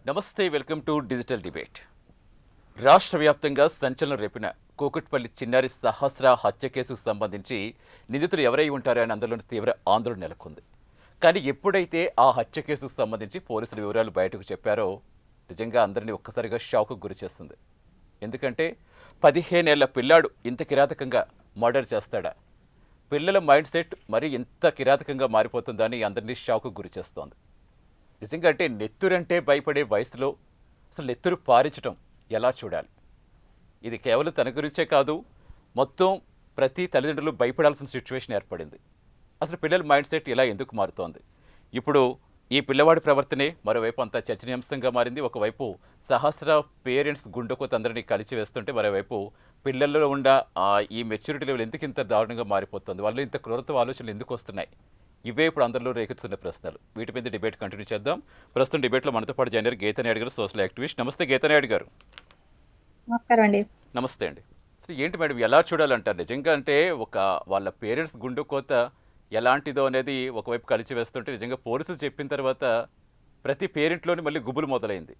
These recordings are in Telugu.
నమస్తే, వెల్కమ్ టు డిజిటల్ డిబేట్. రాష్ట్ర వ్యాప్తంగా సంచలనం రేపిన కూకట్పల్లి చిన్నారి సహస్ర హత్య కేసుకు సంబంధించి నిందితులు ఎవరై ఉంటారని అందరిలో తీవ్ర ఆందోళన నెలకొంది. కానీ ఎప్పుడైతే ఆ హత్య కేసుకు సంబంధించి పోలీసుల వివరాలు బయటకు చెప్పారో నిజంగా అందరినీ ఒక్కసారిగా షాక్కు గురి చేస్తుంది. ఎందుకంటే 15 ఏళ్ల పిల్లాడు ఇంత కిరాతకంగా మర్డర్ చేస్తాడా? పిల్లల మైండ్ సెట్ మరీ ఇంత కిరాతకంగా మారిపోతుందని అందరినీ షాక్కు గురి చేస్తోంది. నిజంగా అంటే నెత్తురంటే భయపడే వయసులో అసలు నెత్తురు పారించడం ఎలా చూడాలి? ఇది కేవలం తన గురించే కాదు, మొత్తం ప్రతి తల్లిదండ్రులు భయపడాల్సిన సిచ్యువేషన్ ఏర్పడింది. అసలు పిల్లల మైండ్ సెట్ ఇలా ఎందుకు మారుతోంది? ఇప్పుడు ఈ పిల్లవాడి ప్రవర్తనే మరోవైపు అంతా చర్చనీయాంశంగా మారింది. ఒకవైపు సహస్ర పేరెంట్స్ గుండెకు అందరినీ కలిసి వేస్తుంటే మరోవైపు పిల్లల్లో ఉన్న ఈ మెచ్యూరిటీ లెవెల్ ఎందుకు ఇంత దారుణంగా మారిపోతుంది? వాళ్ళు ఇంత క్రూరత్వ ఆలోచనలు ఎందుకు వస్తున్నాయి? ఇవే ఇప్పుడు అందరిలో రేకెత్తుతున్న ప్రశ్నలు. వీటి మీద డిబేట్ కంటిన్యూ చేద్దాం. ప్రస్తుతం డిబేట్లో మనతో పాటు జాయిన్ గీతానాయుడు గారు, సోషల్ యాక్టివిస్ట్. నమస్తే గీతానాయుడు గారు. నమస్కారం అండి. నమస్తే అండి. అసలు ఏంటి మేడం, ఎలా చూడాలంటారు? నిజంగా అంటే వాళ్ళ పేరెంట్స్ గుండె కోత ఎలాంటిదో అనేది ఒకవైపు కలిసి వేస్తుంటే నిజంగా పోలీసులు చెప్పిన తర్వాత ప్రతి పేరెంట్లోని మళ్ళీ గుబులు మొదలైంది.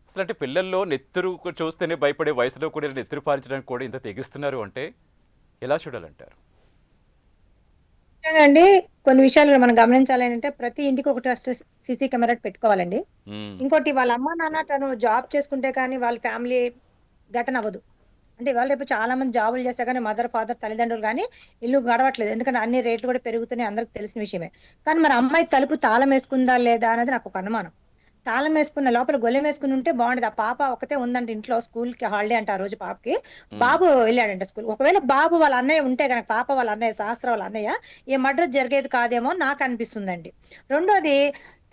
అసలు అంటే పిల్లల్లో నెత్తురు చూస్తేనే భయపడే వయసులో కూడా నెత్తురు పారించడానికి కూడా ఇంత తెగిస్తున్నారు అంటే ఎలా చూడాలంటారు? అండి, కొన్ని విషయాలు మనం గమనించాలి అంటే ప్రతి ఇంటికి ఒకటి సీసీ కెమెరా పెట్టుకోవాలండి. ఇంకోటి వాళ్ళ అమ్మ నాన్న తను జాబ్ చేసుకుంటే కానీ వాళ్ళ ఫ్యామిలీ ఘటన అవ్వదు. అంటే ఇవాళ రేపు చాలా మంది జాబులు చేస్తే కానీ మదర్ ఫాదర్ తల్లిదండ్రులు కానీ ఇల్లు గడవట్లేదు. ఎందుకంటే అన్ని రేట్లు కూడా పెరుగుతున్నాయి, అందరికి తెలిసిన విషయమే. కానీ మరి అమ్మాయి తలుపు తాళం వేసుకుందా లేదా అనేది నాకు ఒక అనుమానం. తాళం వేసుకున్న లోపల గొల్లెం వేసుకుని ఉంటే బాగుండేది. ఆ పాప ఒకతే ఉందంటే ఇంట్లో, స్కూల్ కి హాలిడే అంటే ఆ రోజు పాపకి, బాబు వెళ్ళాడంట స్కూల్. ఒకవేళ బాబు వాళ్ళ అన్నయ్య ఉంటే కనుక, పాప వాళ్ళ అన్నయ్య సహస్ర వాళ్ళ అన్నయ్య, ఈ మర్డర్ జరిగేది కాదేమో నాకు అనిపిస్తుందండి. రెండోది,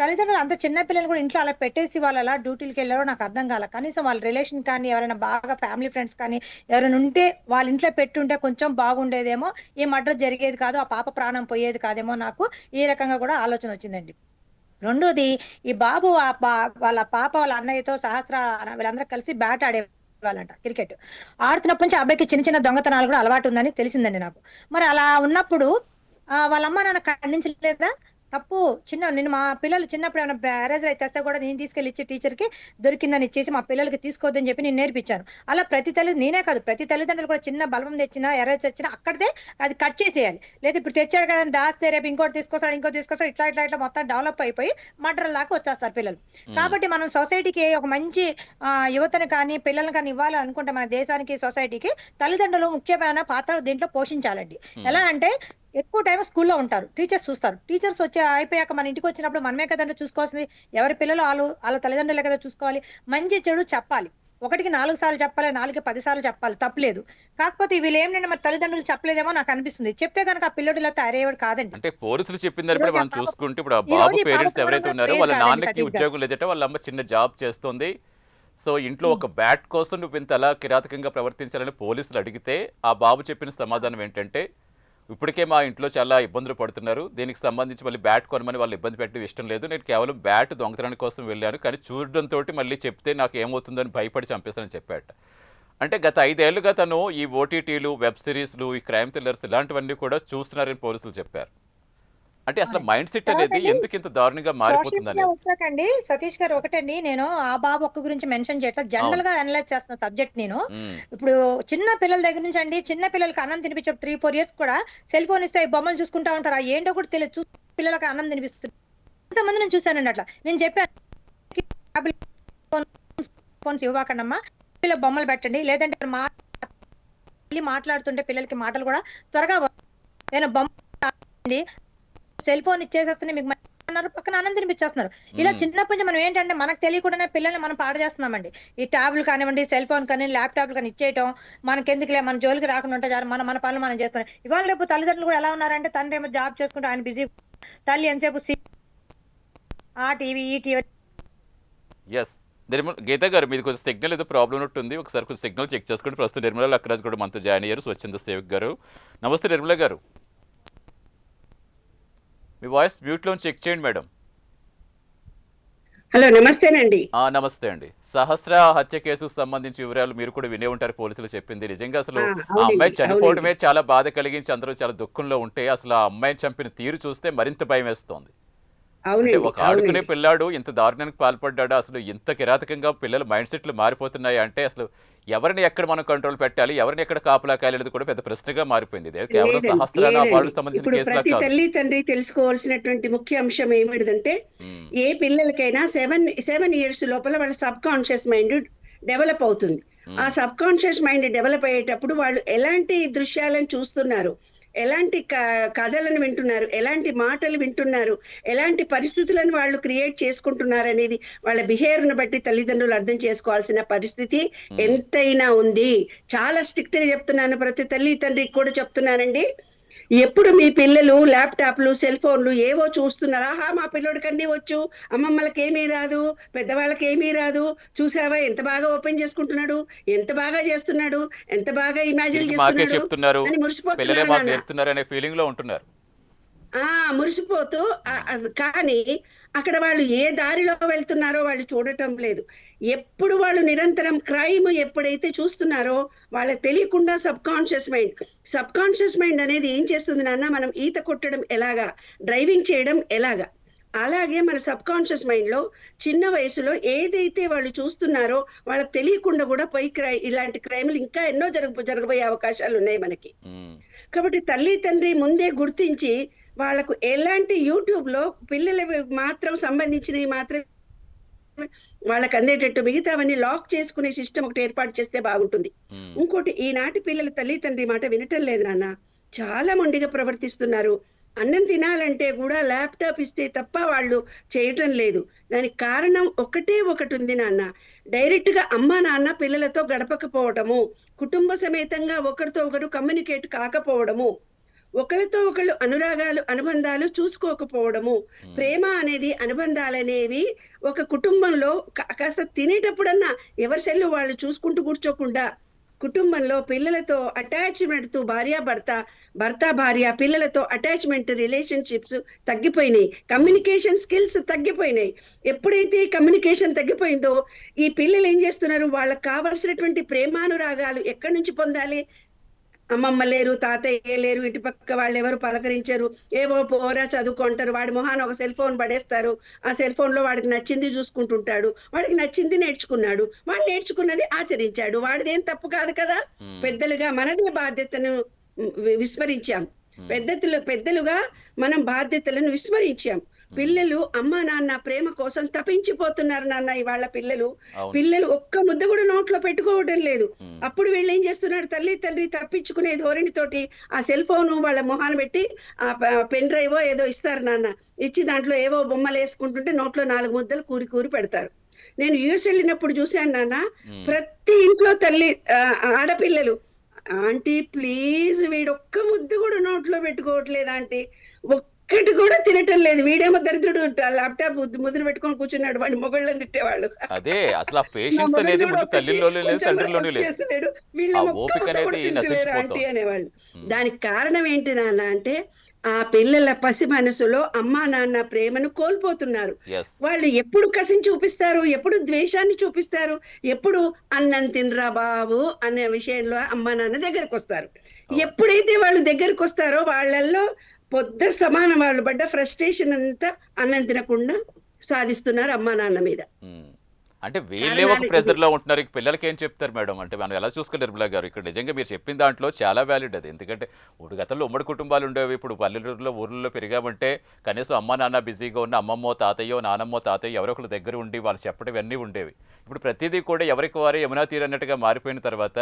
తల్లిదండ్రులు అంత చిన్న పిల్లలు కూడా ఇంట్లో అలా పెట్టేసి వాళ్ళు అలా డ్యూటీలకు వెళ్ళారో నాకు అర్థం కాల. కనీసం వాళ్ళ రిలేషన్ కానీ ఎవరైనా బాగా ఫ్యామిలీ ఫ్రెండ్స్ కానీ ఎవరైనా ఉంటే వాళ్ళ ఇంట్లో పెట్టుంటే కొంచెం బాగుండేదేమో, ఈ మర్డర్ జరిగేది కాదు, ఆ పాప ప్రాణం పోయేది కాదేమో, నాకు ఈ రకంగా కూడా ఆలోచన వచ్చిందండి. రెండోది, ఈ బాబు వాళ్ళ పాప వాళ్ళ అన్నయ్యతో సహస్ర వీళ్ళందరూ కలిసి బ్యాట్ ఆడేవాళ్ళంట, క్రికెట్ ఆడుతున్నప్పటి నుంచి అబ్బాయికి చిన్న చిన్న దొంగతనాలు కూడా అలవాటు ఉందని తెలిసిందండి నాకు. మరి అలా ఉన్నప్పుడు వాళ్ళ అమ్మ నాన్న ఖండించలేదా? తప్పు. నేను మా పిల్లలు చిన్నప్పుడు ఏమైనా బ్యారేజ్ అయితే తెస్తే కూడా నేను తీసుకెళ్ళి ఇచ్చి టీచర్కి దొరికిందని ఇచ్చేసి మా పిల్లలకి తీసుకోవద్దని చెప్పి నేను నేర్పించాను. అలా ప్రతి నేనే కాదు, ప్రతి తల్లిదండ్రులు కూడా చిన్న బలవం తెచ్చినా ఎరేజ్ తెచ్చినా అక్కడితే అది కట్ చేసేయాలి. లేదా ఇప్పుడు తెచ్చాడు కదా దాస్తే రేపు ఇంకోటి తీసుకొస్తాడు, ఇంకోటి తీసుకొస్తాడు, ఇట్లా ఇట్లా ఇట్లా మొత్తం డెవలప్ అయిపోయి మర్డర్ దాకా వచ్చేస్తారు పిల్లలు. కాబట్టి మనం సొసైటీకి ఒక మంచి యువతని కానీ పిల్లల్ని కానీ ఇవ్వాలి అనుకుంటే మన దేశానికి సొసైటీకి తల్లిదండ్రులు ముఖ్యమైన పాత్ర దీంట్లో పోషించాలండి. ఎలా అంటే ఎక్కువ టైం స్కూల్లో ఉంటారు, టీచర్స్ చూస్తారు. టీచర్స్ వచ్చి అయిపోయాక మన ఇంటికి వచ్చినప్పుడు మనమే కదండి చూసుకోవాల్సింది. ఎవరి పిల్లలు వాళ్ళ తల్లిదండ్రులే కదా చూసుకోవాలి. మంచి చెడు చెప్పాలి. 1కి 4 సార్లు చెప్పాలి, 4కి 10 సార్లు చెప్పాలి, తప్పలేదు. కాకపోతే వీళ్ళు ఏమిటంటే మరి తల్లిదండ్రులు చెప్పలేదేమో నాకు అనిపిస్తుంది. చెప్తే కనుక ఆ పిల్లడు ఇలా తయారయ్యేవాడు కాదండి. అంటే పోలీసులు చెప్పిన దాన్ని మనం చూసుకుంటే ఇప్పుడు ఆ బాబు పేరెంట్స్ ఎవరైతే ఉన్నారో వాళ్ళ నాన్నకి ఉద్యోగం లేదట, వాళ్ళ అమ్మ చిన్న జాబ్ చేస్తుంది. సో ఇంట్లో ఒక బ్యాట్ కోసం నువ్వు ఇంత అలా కిరాతకంగా ప్రవర్తించాలని పోలీసులు అడిగితే ఆ బాబు చెప్పిన సమాధానం ఏంటంటే, ఇప్పటికే మా ఇంట్లో చాలా ఇబ్బందులు పడుతున్నారు, దీనికి సంబంధించి మళ్ళీ బ్యాట్ కొనమని వాళ్ళు ఇబ్బంది పెట్టడం ఇష్టం లేదు, నేను కేవలం బ్యాట్ దొంగతనానికి కోసం వెళ్ళాను, కానీ చూడడంతో మళ్ళీ చెప్తే నాకు ఏమవుతుందని భయపడి చంపేస్తానని చెప్పాట. అంటే గత 5 ఏళ్లుగా తను ఈ ఓటీటీలు, వెబ్ సిరీస్లు, ఈ క్రైమ్ థ్రిల్లర్స్ ఇలాంటివన్నీ కూడా చూస్తున్నారని పోలీసులు చెప్పారు. అంటే అసలు మైండ్ సెట్ అనేది ఎందుకు ఇంత దారుణంగా మారిపోతుందని వచ్చాకండి సతీష్ గారు. ఒకటండి, నేను ఆ బాబు ఒక్క గురించి మెన్షన్ చేయట్లేదు, జనరల్ గా అనలైజ్ చేస్తున్న సబ్జెక్ట్ నేను. ఇప్పుడు చిన్న పిల్లల దగ్గర నుంచి అండి, చిన్న పిల్లలకి అన్నం తినిపించారు 3-4 years కూడా సెల్ ఫోన్ ఇస్తే బొమ్మలు చూసుకుంటా ఉంటారు. ఏంటో కూడా తెలియదు, పిల్లలకి అన్నం తినిపిస్తుంది. ఎంతమంది నేను చూశానండి అట్లా. నేను చెప్పాను ఫోన్స్ ఇవ్వకండమ్మా, పిల్లలు బొమ్మలు పెట్టండి, లేదంటే మాట్లాడుతుంటే పిల్లలకి మాటలు కూడా త్వరగా ఏదైనా బొమ్మ సెల్ ఫోన్ ఇచ్చేసేస్తున్నా మీకు అన్నారు, పక్కన అన్నం తినిపించేస్తున్నారు. ఇలా చిన్నప్పటి నుంచి మనం ఏంటంటే మనకు తెలియకుండానే పిల్లల్ని మనం పాడు చేస్తున్నామండి. ఈ ట్యాబ్లు కానివ్వండి, సెల్ ఫోన్ కానీ, ల్యాప్టాప్లు కానీ ఇచ్చేయటం, మనకెందుకులే మన జోలికి రాకుండా ఉంటే మన పనులు మనం చేస్తున్నాం. ఇవాళ రేపు తల్లిదండ్రులు కూడా ఎలా ఉన్నారంటే, తండ్రి ఏమో జాబ్ చేసుకుంటూ ఆయన బిజీ, తల్లి ఎంతసేపు ఆ టీవీ ఈ టీవీ. గీత గారు, మీది కొంచెం సిగ్నల్ ఏదో ప్రాబ్లం ఉంటుంది, ఒకసారి కొంచెం సిగ్నల్ చెక్ చేసుకోండి. ప్రస్తుతం నిర్మల లక్కరాజ్ కూడా మనతో జాయిన్ అయ్యారు, స్వచ్ఛంద సేవక్ గారు. నమస్తే నిర్మల గారు, మీ వాయిస్ మ్యూట్లో చెక్ చేయండి మేడం. హలో, నమస్తేనండి. నమస్తే అండి. సహస్ర హత్య కేసుకు సంబంధించి వివరాలు మీరు కూడా వినే ఉంటారు, పోలీసులు చెప్పింది. నిజంగా అసలు ఆ అమ్మాయి చనిపోవడమే చాలా బాధ కలిగించి అందరూ చాలా దుఃఖంలో ఉంటే అసలు ఆ అమ్మాయిని చంపిన తీరు చూస్తే మరింత భయం వేస్తోంది. అంటే అవునండి. ఒక ఆడుకునే అవునండి. పిల్లాడు ఇంత దారుణానికి పాల్పడ్డాడు. అసలు ఇంత కిరాతకంగా పిల్లల మైండ్ సెట్లు మారిపోతున్నాయి అంటే అసలు ఎవరిని ఎక్కడ మనం కంట్రోల్ పెట్టాలి? ఎవరిని ఎక్కడ కాపలా కాయాలనేది కూడా పెద్ద ప్రశ్నగా మారిపోయింది. ఇది కేవలం లేదండి. సహస్రాల లేదండి. బాలుడికి సంబంధించిన ఇప్పుడు కేసులా ప్రతి కాదు. తల్లి, తండ్రి తెలుసుకోవాల్సినటువంటి ముఖ్య అంశం ఏమిటిదంటే, హ్మ్. ఏ పిల్లలకైనా 7 ఇయర్స్ లోపల వాళ్ళ సబ్‌కాన్షియస్ మైండ్ డెవలప్ అవుతుంది. ఆ హ్మ్. సబ్‌కాన్షియస్ మైండ్ డెవలప్ అయ్యేటప్పుడు వాళ్ళు ఎలాంటి దృశ్యాలను చూస్తున్నారు, ఎలాంటి కథలను వింటున్నారు, ఎలాంటి మాటలు వింటున్నారు, ఎలాంటి పరిస్థితులను వాళ్ళు క్రియేట్ చేసుకుంటున్నారనేది వాళ్ళ బిహేవియర్‌ని బట్టి తల్లిదండ్రులు అర్థం చేసుకోవాల్సిన పరిస్థితి హ్మ్. ఎంతైనా ఉంది. చాలా స్ట్రిక్ట్‌గా చెప్తున్నాను. ప్రతి తల్లి, తండ్రికి కూడా చెప్తున్నానండి. ఎప్పుడు మీ పిల్లలు ల్యాప్‌టాప్‌లు, సెల్ ఫోన్‌లు ఏవో చూస్తున్నారు. ఆహా! మా పిల్లోడికి అన్నీ వచ్చు. అమ్మమ్మలకేమీ రాదు. పెద్దవాళ్ళకేమీ రాదు. చూసావా ఎంత బాగా ఓపెన్ చేసుకుంటున్నాడు. ఎంత బాగా చేస్తున్నాడు. ఎంత బాగా ఇమాజిన్ తిరిగి మాకే చేస్తున్నాడు చెప్తున్నారు. అని పిల్లలే మురిసిపోతున్నారు మాకు నాన్న. నేర్పుతున్నారనే ఫీలింగ్‌లో ఉంటున్నారు. ఆ! మురిసిపోతూ హ్మ్. అది కానీ అక్కడ వాళ్ళు ఏ దారిలో వెళ్తున్నారో వాళ్ళు చూడటం లేదు. ఎప్పుడు వాళ్ళు నిరంతరం క్రైమ్ ఎప్పుడైతే చూస్తున్నారో వాళ్ళకి తెలియకుండా సబ్‌కాన్షియస్ మైండ్ అనేది ఏం చేస్తుంది నాన్న, మనం ఈత కొట్టడం ఎలాగా, డ్రైవింగ్ చేయడం ఎలాగా, అలాగే మన సబ్‌కాన్షియస్ మైండ్‌లో చిన్న వయసులో ఏదైతే వాళ్ళు చూస్తున్నారో వాళ్ళకి తెలియకుండా కూడా పోయి ఇలాంటి క్రైమ్‌లు ఇంకా ఎన్నో జరగబోయే అవకాశాలున్నాయి మనకి. హ్మ్. కాబట్టి తల్లి, తండ్రి ముందే గుర్తించి వాళ్ళకు ఎలాంటి యూట్యూబ్‌లో పిల్లలవి మాత్రం సంబంధించినవి మాత్రమే వాళ్ళకి అందేటట్టు మిగతావన్నీ లాక్ చేసుకునే సిస్టమ్ ఒకటి ఏర్పాటు చేస్తే బాగుంటుంది. హ్మ్. ఇంకోటి ఈనాటి పిల్లలు తల్లి, తండ్రి మాట వినటం లేదు నాన్న. చాలా మొండిగా ప్రవర్తిస్తున్నారు. అన్నం తినాలంటే గూడా ల్యాప్‌టాప్ ఇస్తే తప్ప వాళ్ళు చేయటం లేదు. దానికి కారణం ఒకటే ఒకటుంది నాన్న. డైరెక్ట్‌గా అమ్మా, నాన్న పిల్లలతో గడపకపోవటము, కుటుంబ సమేతంగా ఒకరితో ఒకరు కమ్యూనికేట్ కాకపోవడము, ఒకళ్ళతో ఒకళ్ళు అనురాగాలు, అనుబంధాలు చూసుకోకపోవడము. హ్మ్. ప్రేమ అనేది, అనుబంధాలనేవి ఒక కుటుంబంలో కాస్త తినేటప్పుడన్నా ఎవరి సెల్లు వాళ్ళు చూసుకుంటూ కూర్చోకుండా, కుటుంబంలో పిల్లలతో అటాచ్‌మెంట్‌తో భార్యాభర్త, భర్త-భార్య పిల్లలతో అటాచ్‌మెంట్ రిలేషన్‌షిప్స్ తగ్గిపోయినాయి. హ్మ్. కమ్యూనికేషన్ స్కిల్స్ తగ్గిపోయినాయి. ఎప్పుడైతే ఈ కమ్యూనికేషన్ తగ్గిపోయిందో, ఈ పిల్లలేం జేస్తున్నారు, వాళ్ళకి కావాల్సినటువంటి ప్రేమానురాగాలు ఎక్కడి నుంచి పొందాలి? అమ్మమ్మ లేరు, తాతయ్య లేరు, ఇంటి పక్క వాళ్ళెవరు పలకరించరు. ఏవో పోరా చదువుకుంటారు. వాడి మొహాన ఒక సెల్ ఫోన్ పడేస్తారు. ఆ సెల్ ఫోన్‌లో వాడికి నచ్చింది చూసుకుంటుంటాడు. వాడికి నచ్చింది నేర్చుకున్నాడు. వాడు నేర్చుకున్నది ఆచరించాడు. వాడిదేం తప్పు కాదు కదా! హ్మ్. పెద్దలుగా మనదే బాధ్యతను విస్మరించాం. హ్మ్. పెద్దలుగా మనం బాధ్యతలను విస్మరించాం. హ్మ్. పిల్లలు అమ్మా, నాన్న ప్రేమ కోసం తపించిపోతున్నారు నాన్న ఇవాళ పిల్లలు. అవును. పిల్లలు ఒక్క ముద్ద కూడా నోట్లో పెట్టుకోవడం లేదు. హ్మ్. అప్పుడు వీళ్ళేం చేస్తున్నారు, తల్లి, తండ్రి తప్పించుకునే ధోరణితోటి ఆ సెల్ ఫోను వాళ్ళ మొహాన పెట్టి ఆ పెన్ డ్రైవో ఏదో ఇస్తారు నాన్న. ఇచ్చి దాంట్లో ఏవో బొమ్మలేసుకుంటుంటే నోట్లో 4 ముద్దలు కూరి కూరి పెడతారు. నేను యూఎస్ వెళ్ళినప్పుడు చూశాను నాన్న. హ్మ్. ప్రతి ఇంట్లో ఆడపిల్లలు ఆంటీ ప్లీజ్ వీడొక్క ముద్ద కూడా నోట్లో పెట్టుకోవట్లేదు ఆంటీ. ఒక్కటి కూడా తినటం లేదు. వీడేమో దరిద్రుడు ల్యాప్‌టాప్ ముద్దున పెట్టుకొని కూర్చున్నాడు. వాడి మొగళ్ళని తిట్టేవాళ్ళు. అదే అసలు ఆ నా పేషెన్స్ మొగుడు అనేది చూడు ముందు ఒప్పించి తల్లిల్లోనే లేదు, కొంచెం కూడా తండ్రిలోనే హెల్ప్ లేదు. చేస్తలేడు. ఆ వీళ్ళేమో ఒక్క ఓపిక ముద్ద కూడా అనేది తింటలేరు ఆంటీ నశించిపోతోంది. అనేవాళ్ళు. హ్మ్. దానికి కారణం ఏంటి నాన్న అంటే, ఆ పిల్లల పసి మనసులో అమ్మా, నాన్న ప్రేమను కోల్పోతున్నారు. యెస్. వాళ్ళు ఎప్పుడు కసిని చూపిస్తారు, ఎప్పుడు ద్వేషాన్ని చూపిస్తారు, ఎప్పుడు అన్నం తినరా బాబు అనే విషయంలో అమ్మా, నాన్న దగ్గరకొస్తారు. అవును. ఎప్పుడైతే వాళ్ళు దగ్గరకొస్తారో వాళ్ళల్లో సమానం వాళ్ళు పడ్డ ఫ్రస్ట్రేషన్ అంతా అన్నం తినకుండా సాధిస్తున్నారు అమ్మా, నాన్న మీద. హ్మ్. అంటే వీళ్ళే ఒక కారణాలు ఇది. ప్రెషర్‌లో ఉంటున్నారు. ఇక పిల్లలకేం చెప్తారు మేడం? అంటే మనం ఎలా చూసుకోవాలి నిర్మలా గారు? ఇక్కడ నిజంగా మీరు చెప్పిన దాంట్లో చాలా వాలిడ్ అది. ఎందుకంటే గతంలో ఉమ్మడి కుటుంబాలు ఉండేవి. ఇప్పుడు పల్లెటూరులో, ఊర్లలో పెరిగామంటే కనీసం అమ్మా, నాన్న బిజీగా ఉన్న అమ్మమ్మో, తాతయ్యో, నానమ్మో, తాతయ్యో ఎవరో ఒకళ్ళ దగ్గర ఉండి వాళ్ళు చెప్పడం ఇవన్నీ ఉండేవి. ఇప్పుడు ప్రతిదీ కూడా ఎవరికి వారే యమునా తీరు అన్నట్టుగా మారిపోయిన తర్వాత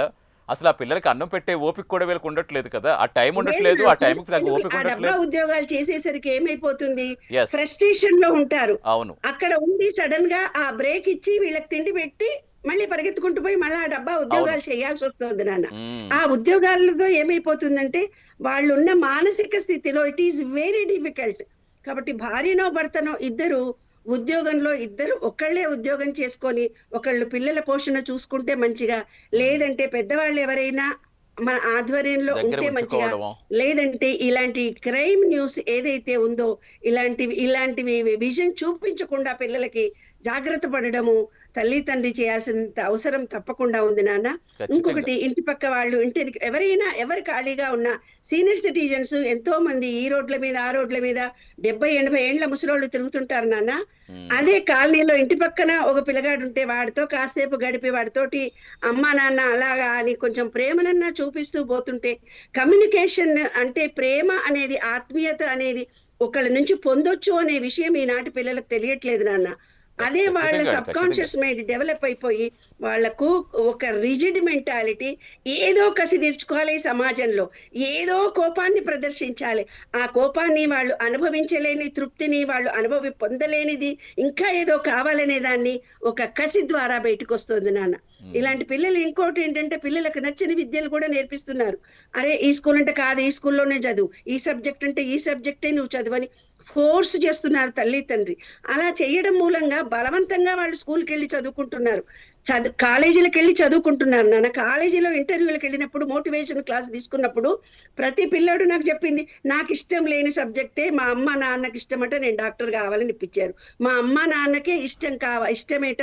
అసలు ఆ పిల్లలకి అన్నం పెట్టే ఓపిక కూడా వీళ్ళకి ఉండట్లేదు కదా! ఆ టైం లేదు ఉండట్లేదు. ఆ నాకు టైంకి తగ్గ ఎందుకు ఓపిక ఆ డబ్బా ఉండట్లేదు. ఉద్యోగాలు చేసేసరికి ఏమైపోతుంది, యెస్. ఫ్రస్ట్రేషన్‌లో ఉంటారు. అవును. అక్కడ ఉండి సడెన్‌గా ఆ బ్రేక్ ఇచ్చి వీళ్ళకి తిండి పెట్టి, మళ్ళీ పరిగెత్తుకుంటూ పోయి మళ్ళా ఆ డబ్బా అవును. ఉద్యోగాలు చేయాల్సొస్తుంది నాన్న. హ్మ్. ఆ ఉద్యోగాలతో ఏమైపోతుందంటే, వాళ్ళున్న మానసిక స్థితిలో ఇట్ ఈస్ వెరీ డిఫికల్ట్. కాబట్టి భార్యనో, భర్తనో ఇద్దరు ఒకళ్ళే ఉద్యోగం చేసుకొని, ఒకళ్ళు పిల్లల పోషణ చూసుకుంటే మంచిగా, హ్మ్. లేదంటే పెద్దవాళ్ళు ఎవరైనా మన ఆధ్వర్యంలో దగ్గర ఉంటే మంచిగా, ఉంచుకోవడమో. లేదంటే ఇలాంటి క్రైమ్ న్యూస్ ఏదైతే ఉందో, ఇలాంటివి విజన్ చూపించకుండా పిల్లలకి జాగ్రత్త పడడము తల్లి తండ్రి చేయాల్సినంత అవసరం తప్పకుండా ఉంది నాన్న. ఖచ్చితంగా. ఇంకొకటి, ఇంటి పక్క వాళ్ళు, ఎవరు ఖాళీగా ఉన్న సీనియర్ సిటిజన్స్ ఎంతో మంది ఈ రోడ్ల మీద ఆ రోడ్ల మీద 70-80 ఏండ్ల ముసలోళ్ళు తిరుగుతుంటారు నాన్న. అదే కాలనీలో ఇంటి పక్కన ఒక పిల్లగాడు ఉంటే వాడితో కాసేపు గడిపి వాడితోటి అమ్మా నాన్న అలాగా అని కొంచెం ప్రేమనన్నా చూపిస్తూ పోతుంటే, కమ్యూనికేషన్ అంటే ప్రేమ అనేది, ఆత్మీయత అనేది ఒకళ్ళ నుంచి పొందొచ్చు అనే విషయం ఈనాటి పిల్లలకు తెలియట్లేదు నాన్న. అదే వాళ్ళ ఖచ్చితంగా, సబ్ కాన్షియస్ మైండ్ డెవలప్ అయిపోయి వాళ్ళకు ఒక రిజిడ్ మెంటాలిటీ, ఏదో కసి తీర్చుకోవాలి ఈ సమాజంలో, ఏదో కోపాన్ని ప్రదర్శించాలి, ఆ కోపాన్ని వాళ్ళు అనుభవించలేని తృప్తిని, వాళ్ళు పొందలేనిది ఇంకా ఏదో కావాలనే దాన్ని ఒక కసి ద్వారా బయటకు వస్తుంది నాన్న. ఇలాంటి పిల్లలు ఇంకోటి ఏంటంటే, పిల్లలకు నచ్చిన విద్యలు కూడా నేర్పిస్తున్నారు. అరే ఈ స్కూల్ అంటే కాదు, ఈ స్కూల్లోనే చదువు, ఈ సబ్జెక్ట్ అంటే ఈ సబ్జెక్టే నువ్వు చదువని ఫోర్స్ చేస్తున్నారు తల్లి తండ్రి. అలా చేయడం మూలంగా బలవంతంగా వాళ్ళు స్కూల్కి వెళ్ళి చదువుకుంటున్నారు, కాలేజీలకు వెళ్ళి చదువుకుంటున్నారు నాన్న. కాలేజీలో ఇంటర్వ్యూలకు వెళ్ళినప్పుడు, మోటివేషన్ క్లాస్ తీసుకున్నప్పుడు ప్రతి పిల్లాడు నాకు చెప్పింది, నాకు ఇష్టం లేని సబ్జెక్టే మా అమ్మ నాన్నకి ఇష్టమట, నేను డాక్టర్ కావాలని ఇప్పించారు. మా అమ్మ నాన్నకే ఇష్టమేట,